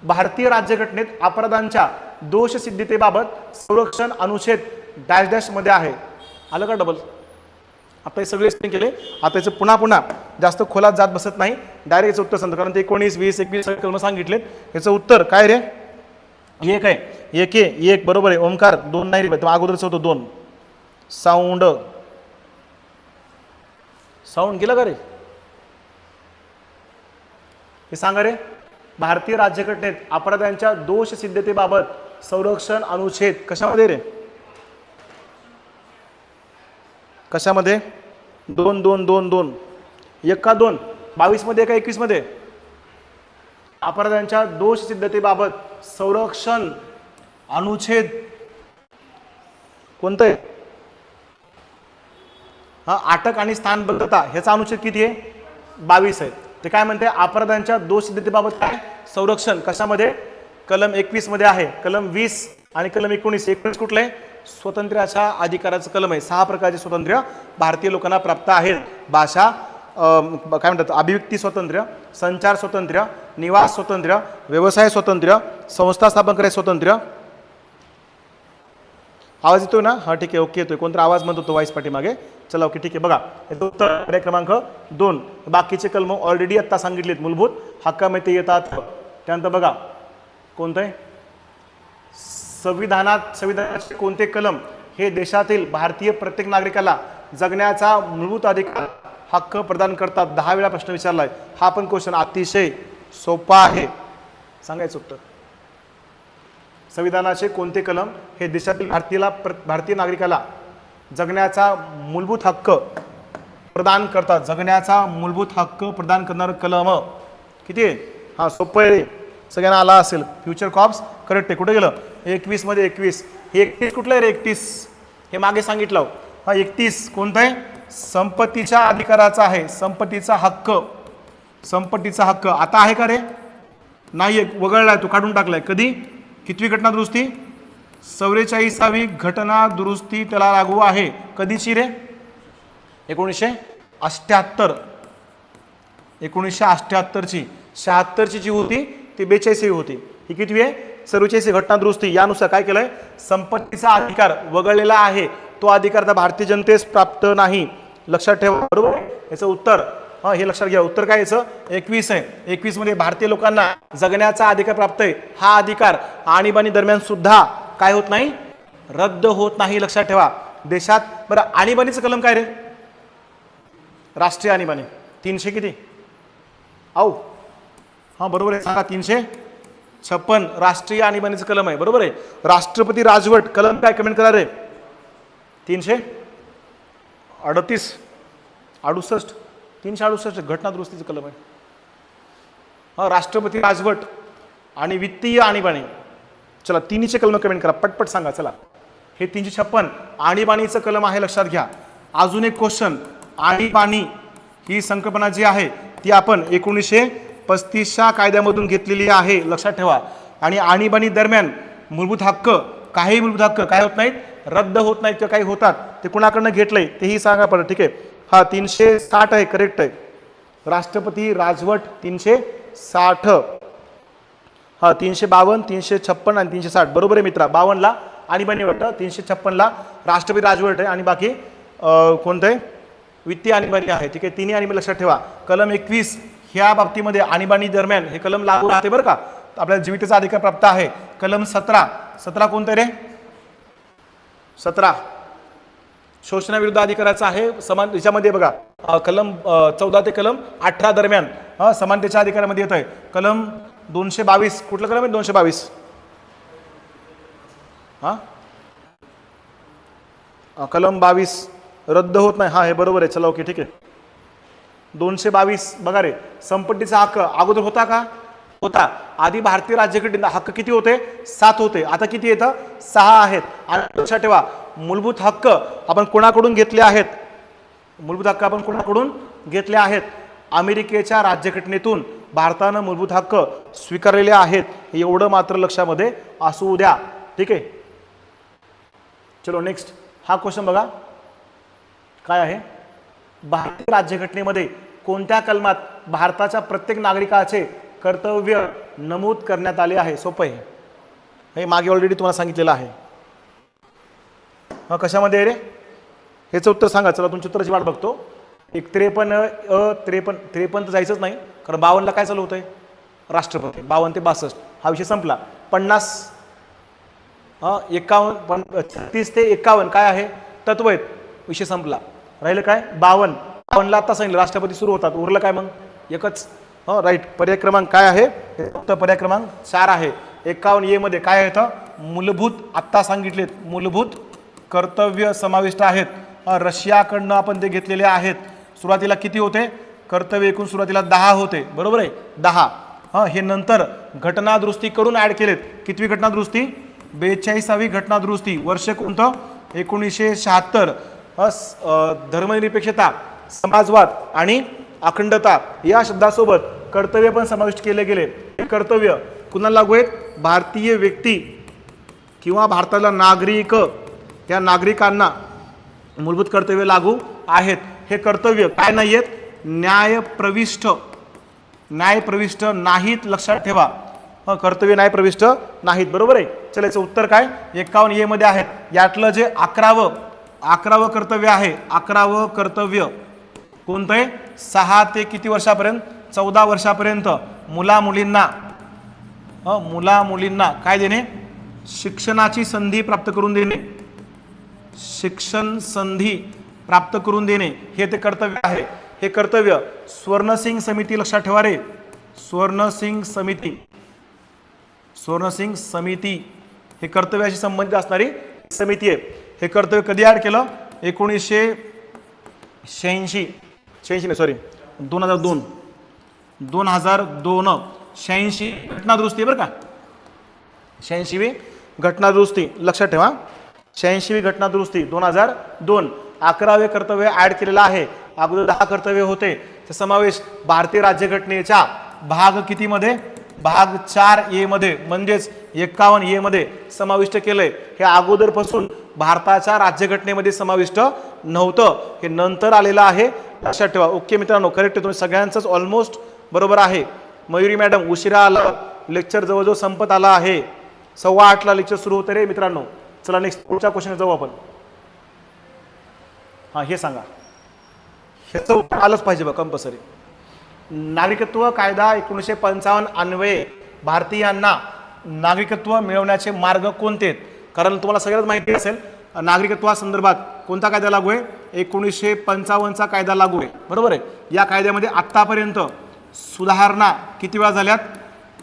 भारतीय राज्यघटनेत अपराधांच्या दोषसिद्धतेबाबत संरक्षण अनुच्छेद डॅश डॅश मध्ये आहे. आलं का डबल? आता हे सगळे एक्सप्लेन केले. आता याचं पुन्हा जास्त खोलात जात बसत नाही, डायरेक्ट याचं उत्तर सांगतो. कारण ते 19, 20, 21 कलम सांगितलेत. याचं उत्तर काय रे? 1 आहे. 1 आहे. 1 बरोबर आहे. ओंकार 2 नाही रे, अगोदरच होतं 2. साऊंड गेला का रे? हे सांगा रे. भारतीय राज्यघटनेत अपराधांच्या दोषसिद्धतेबाबत संरक्षण अनुच्छेद कशामध्ये रे? कशामध्ये? 2 2 2 2 1 का 2? 22 मध्ये का 21 मध्ये? अपराधांच्या दोषसिद्धतेबाबत संरक्षण अनुच्छेद कोणतं आहे? अटक आणि स्थानबद्धता ह्याचा अनुच्छेद किती आहे? 22 आहे. ते काय म्हणते? अपराधांच्या दोषसिद्धतेबाबत काय संरक्षण कशामध्ये? कलम 21 मध्ये आहे. कलम 20 आणि कलम 19. 19 कुठलं आहे? स्वातंत्र्याच्या अधिकाराचं कलम आहे. 6 प्रकारचे स्वातंत्र्य भारतीय लोकांना प्राप्त आहेत. भाषा काय म्हणतात? अभिव्यक्ती स्वातंत्र्य, संचार स्वातंत्र्य, निवास स्वातंत्र्य, व्यवसाय स्वातंत्र्य, संस्था स्थापन करायचं स्वातंत्र्य. आवाज येतोय ना? हा ठीक आहे, ओके येतोय. कोणता आवाज म्हणतो तो वाईस पाठीमागे? चला ओके ठीक आहे. बघा, उत्तर पर्याय क्रमांक 2. बाकीचे कलम ऑलरेडी आता सांगितलेत. मूलभूत हक्कामध्ये येतात. त्यानंतर बघा कोणतं आहे? संविधानाचे कोणते कलम हे देशातील भारतीय प्रत्येक नागरिकाला जगण्याचा मूलभूत अधिकार हक्क प्रदान करतात. 10 वेळा प्रश्न विचारलाय. हा पण क्वेश्चन अतिशय सोपा आहे. सांगायचं उत्तर. संविधानाचे कोणते कलम हे देशातील भारतीय नागरिकाला जगण्याचा मूलभूत हक्क प्रदान करतात? जगण्याचा मूलभूत हक्क प्रदान करणारं कलम किती आहे? हा सोपं आहे, सगळ्यांना आला असेल. फ्युचर कॉप्स करेक्ट आहे. कुठे गेलं? 21 मध्ये 21. हे 31 कुठलं आहे रे? 31 हे मागे सांगितलं. हा 31 कोणतं आहे? संपत्तीच्या अधिकाराचा आहे. संपत्तीचा हक्क. संपत्तीचा हक्क आता आहे का रे? नाही, वगळलाय, तो काढून टाकलाय. कधी? कितवी घटना दुरुस्ती? 44वी घटना दुरुस्ती त्याला लागू आहे. कधीची रे? 1978. 1978ची. 76ची जी होती ती 42वी होती. ही कितवी आहे? 44वी घटना दुरुस्ती. यानुसार काय केलंय? संपत्तीचा अधिकार वगळलेला आहे. तो अधिकार आता भारतीय जनतेस प्राप्त नाही. लक्षात ठेवा. बरोबर. याचं उत्तर हे लक्षात घ्या. उत्तर काय याचं? 21 आहे. 21 मध्ये भारतीय लोकांना जगण्याचा अधिकार प्राप्त आहे. हा अधिकार आणीबाणी दरम्यान सुद्धा काय होत नाही? रद्द होत नाही. लक्षात ठेवा. देशात बरं आणीबाणीचं कलम काय रे? राष्ट्रीय आणीबाणी 300 किती? औ हा बरोबर आहे. सांगा. 356 राष्ट्रीय आणीबाणीचं कलम आहे. बरोबर आहे. राष्ट्रपती राजवट कलम काय? कमेंट करा रे. 338 68 368 घटना दुरुस्तीचं कलम आहे. हा राष्ट्रपती राजवट आणि वित्तीय आणीबाणी. चला तिन्हीचे कलम कमेंट करा. पटपट सांगा. चला हे 356 आणीबाणीचं कलम आहे. लक्षात घ्या. अजून एक क्वेश्चन. आणीबाणी ही संकल्पना जी आहे ती आपण 1935च्या कायद्यामधून घेतलेली आहे. लक्षात ठेवा. आणि आणीबाणी दरम्यान मूलभूत हक्क, काही मूलभूत हक्क काय होत नाहीत? रद्द होत नाहीत किंवा काही होतात. ते कुणाकडनं घेतलंय तेही सांगा परत. ठीक आहे. हा 360 आहे. करेक्ट आहे. राष्ट्रपती राजवट 360. हा 352 356 आणि 360 बरोबर आहे मित्रा. 52 ला आणीबाणी वाटतं, 356 ला राष्ट्रपती राजवट आहे आणि बाकी कोणतं आहे? वित्तीय आणीबाणी आहे. ठीक आहे. तिन्ही आणीबाणी लक्षात ठेवा. कलम 21 ह्या बाबतीमध्ये आणीबाणी दरम्यान हे कलम लागू राहते बरं का. आपल्याला जीविताचा अधिकार प्राप्त आहे. कलम 17 कोणतं रे? 17 शोषणाविरुद्ध अधिकाराचा आहे. समान याच्यामध्ये बघा कलम 14 ते कलम 18 दरम्यान समानतेच्या अधिकारामध्ये येत आहे. कलम 222 कुठलं कलम आहे? 222 कलम 22 रद्द होत नाही. हा हे बरोबर आहे. चला ओके ठीक आहे. 222 बघा रे. संपत्तीचा हक्क अगोदर होता का? होता. आधी भारतीय राज्यघटनेत हक्क किती होते? 7 होते. आता किती येतं? 6 आहेत. आणि लक्षात ठेवा मूलभूत हक्क आपण कोणाकडून घेतले आहेत? मूलभूत हक्क आपण कोणाकडून घेतले आहेत? अमेरिकेच्या राज्यघटनेतून भारतानं मूलभूत हक्क स्वीकारलेले आहेत. एवढं मात्र लक्षामध्ये असू द्या. ठीक आहे. चलो नेक्स्ट हा क्वेश्चन बघा काय आहे. भारतीय राज्यघटनेमध्ये कोणत्या कलमात भारताच्या प्रत्येक नागरिकाचे कर्तव्य नमूद करण्यात आले आहे? सोपं आहे. हे मागे ऑलरेडी तुम्हाला सांगितलेलं आहे. हा कशामध्ये आहे रे? ह्याचं उत्तर सांगा. चला तुमच्या उत्तराची वाट बघतो. 53 तर जायचंच नाही कारण 52 ला काय चालू होतंय? राष्ट्रपती. 52 ते 62 हा विषय संपला. 50 51 36 ते 51 काय आहे? तत्व आहेत. विषय संपला. राहिलं काय? 52 ला आता सांगितलं राष्ट्रपती सुरू होतात. उरलं काय मग? एकच. राईट. पर्याय क्रमांक काय आहे? फक्त पर्याय क्रमांक 4 आहे. 51 मध्ये काय येतं? मूलभूत आत्ता सांगितलेत मूलभूत कर्तव्य समाविष्ट आहेत. रशियाकडनं आपण ते घेतलेले आहेत. सुरुवातीला किती होते कर्तव्य? एकूण सुरुवातीला 10 होते. बरोबर आहे. 10. हे नंतर घटना दुरुस्ती करून ऍड केलेत. कितवी घटना दुरुस्ती? 42वी घटना दुरुस्ती. वर्ष कोणतं? 1976. धर्मनिरपेक्षता, समाजवाद आणि अखंडता या शब्दासोबत कर्तव्य पण समाविष्ट केले गेले. हे कर्तव्य कुणाला लागू आहेत? भारतीय व्यक्ती किंवा भारताला नागरिक या नागरिकांना मूलभूत कर्तव्य लागू आहेत. हे कर्तव्य काय नाही आहेत? न्यायप्रविष्ट नाहीत. लक्षात ठेवा. कर्तव्य न्यायप्रविष्ट नाहीत. बरोबर आहे. चला याचं उत्तर काय? 51 मध्ये आहेत. यातलं जे 11वं कर्तव्य आहे. 11वं कर्तव्य कोणतं आहे? 6 ते किती वर्षापर्यंत? 14 वर्षापर्यंत मुला मुलींना काय देणे? शिक्षणाची संधी प्राप्त करून देणे. शिक्षण संधी प्राप्त करून देणे हे ते कर्तव्य आहे. हे कर्तव्य स्वर्णसिंग समिती, लक्षात ठेवा रे, स्वर्णसिंग समिती हे कर्तव्याशी संबंधित असणारी समिती आहे. हे कर्तव्य कधी ॲड केलं? 2002 86 घटना दुरुस्ती बरं का, 86वी घटना दुरुस्ती लक्षात ठेवा. 86वी घटना दुरुस्ती 2002. 11वे कर्तव्य ॲड केलेलं आहे. अगोदर 10 कर्तव्य होते. त्याचा समावेश भारतीय राज्यघटनेच्या भाग कितीमध्ये? भाग 4A मध्ये, म्हणजेच 51A मध्ये समाविष्ट केलंय. हे अगोदरपासून भारताच्या राज्यघटनेमध्ये समाविष्ट नव्हतं, हे नंतर आलेलं आहे, लक्षात ठेवा. ओके मित्रांनो, करेक्ट आहे, तुम्ही सगळ्यांचंच ऑलमोस्ट बरोबर आहे. मयुरी मॅडम उशिरा आलं, लेक्चर जवळजवळ संपत आला आहे. 7:15 लेक्चर सुरू होतं रे मित्रांनो. चला नेक्स्ट पुढच्या क्वेश्चन जाऊ आपण. हां, हे सांगा, ह्याचं उत्तर आलंच पाहिजे बघ कंपल्सरी. नागरिकत्व कायदा 1955 अन्वये भारतीयांना नागरिकत्व मिळवण्याचे मार्ग कोणते आहेत? कारण तुम्हाला सगळ्यात माहिती असेल नागरिकत्वासंदर्भात कोणता कायदा लागू आहे? 1955चा कायदा लागू आहे, बरोबर आहे. या कायद्यामध्ये आत्तापर्यंत सुधारणा किती वेळा झाल्यात?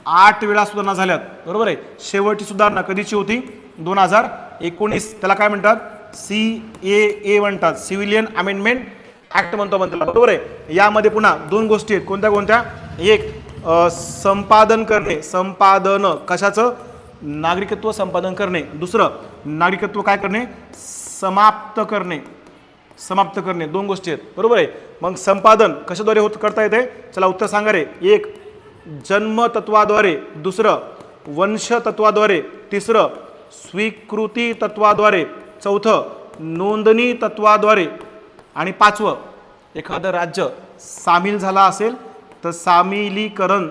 8 वेळा सुधारणा झाल्यात, बरोबर आहे. शेवटची सुधारणा कधीची होती? 2019. त्याला काय म्हणतात? CAA म्हणतात, सिव्हिलियन अमेंडमेंट ऍक्ट म्हणतो आपण त्याला, बरोबर आहे. यामध्ये पुन्हा 2 गोष्टी आहेत. कोणत्या कोणत्या? एक संपादन करणे, संपादन कशाचं? नागरिकत्व संपादन करणे. दुसरं नागरिकत्व काय करणे? समाप्त करणे. 2 गोष्टी आहेत, बरोबर आहे. मग संपादन कशाद्वारे करता येते? चला उत्तर सांगा रे. एक जन्म तत्वाद्वारे, दुसरं वंश तत्वाद्वारे, तिसरं स्वीकृती तत्वाद्वारे, चौथं नोंदणी तत्वाद्वारे, आणि 5वं एखादं राज्य सामील झाला असेल तर सामिलीकरण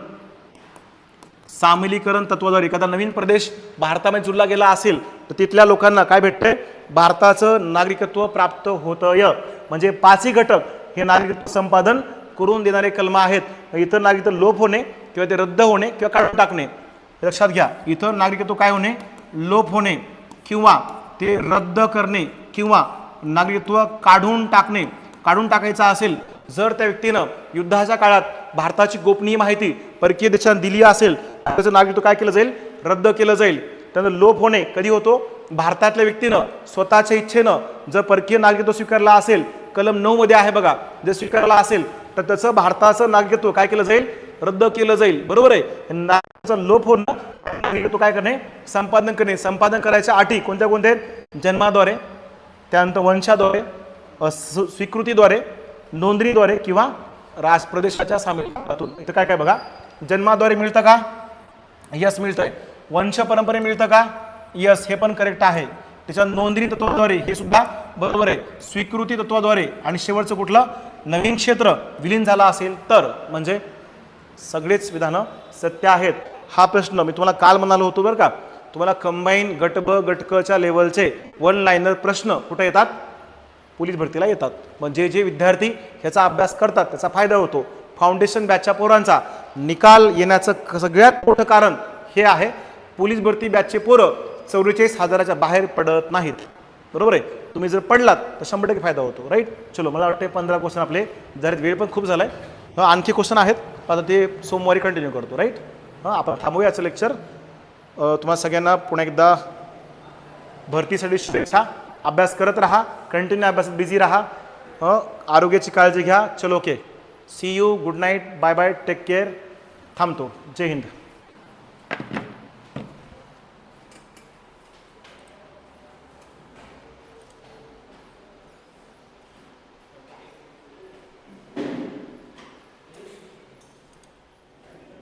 तत्वाद्वारे. एखादा नवीन प्रदेश भारतामध्ये जुळला गेला असेल तर तिथल्या लोकांना काय भेटतंय? भारताचं नागरिकत्व प्राप्त होतंय. म्हणजे 5ही घटक हे नागरिकत्व संपादन करून देणारे कलम आहेत. इतर नागरिकत्व लोप होणे किंवा ते रद्द होणे किंवा काढून टाकणे, लक्षात घ्या. इतर नागरिकत्व काय होणे? लोप होणे किंवा ते रद्द करणे किंवा नागरिकत्व काढून टाकणे. काढून टाकायचं असेल जर त्या व्यक्तीनं युद्धाच्या काळात भारताची गोपनीय माहिती परकीय देशांना दिली असेल, त्याचं नागरिकत्व काय केलं जाईल? रद्द केलं जाईल. त्यानंतर लोप होणे कधी होतो? भारतातल्या व्यक्तीनं स्वतःच्या इच्छेनं जर परकीय नागरिकत्व स्वीकारला असेल, कलम 9 मध्ये आहे बघा, जर स्वीकारला असेल तर त्याचं भारताचं नागरिकत्व काय केलं जाईल? रद्द केलं जाईल, बरोबर आहे. नागरिकत्वाचं लोप होणं, नागरिकत्व काय करणे? संपादन करणे. संपादन करायच्या अटी कोणत्या कोणत्या आहेत? जन्माद्वारे, त्यानंतर वंशाद्वारे, स्वीकृतीद्वारे, नोंदणीद्वारे किंवा प्रदेशाच्या सामीलातून. इथं काय काय बघा, जन्माद्वारे मिळतं का? यस मिळतंय. वंश परंपरे मिळतं का? यस, हे पण करेक्ट आहे. त्याच्या नोंदणी तत्वाद्वारे, हे सुद्धा बरोबर आहे. स्वीकृती तत्वाद्वारे, आणि शेवटचं कुठलं? नवीन क्षेत्र विलीन झाला असेल तर. म्हणजे सगळेच विधानं सत्य आहेत. हा प्रश्न मी तुम्हाला काल म्हणालो होतो बरं का, तुम्हाला कंबाईन गट ब गट क च्या लेवलचे 1 लाइनर प्रश्न कुठे येतात? पोलीस भरतीला येतात. म्हणजे जे विद्यार्थी ह्याचा अभ्यास करतात त्याचा फायदा होतो. फाउंडेशन बॅचच्या पोरांचा निकाल येण्याचं सगळ्यात मोठं कारण हे आहे, पोलीस भरती बॅचचे पोरं 44,000च्या बाहेर पडत नाहीत, बरोबर आहे. तुम्ही जर पडलात तर 100% फायदा होतो, राईट. चलो, मला वाटते 15 क्वेश्चन आपले, जर वेळ पण खूप झालाय. आणखी क्वेश्चन आहेत, आता ते सोमवारी कंटिन्यू करतो, राईट. आपण थांबूया याचं लेक्चर. तुम्हाला सगळ्यांना पुन्हा एकदा भरतीसाठी शुभेच्छा. अभ्यास करत राहा, कंटिन्यू अभ्यासात बिझी राहा. आरोग्याची काळजी घ्या. चलो, okay, see you, good night, bye bye, take care. थांबतो. जय हिंद.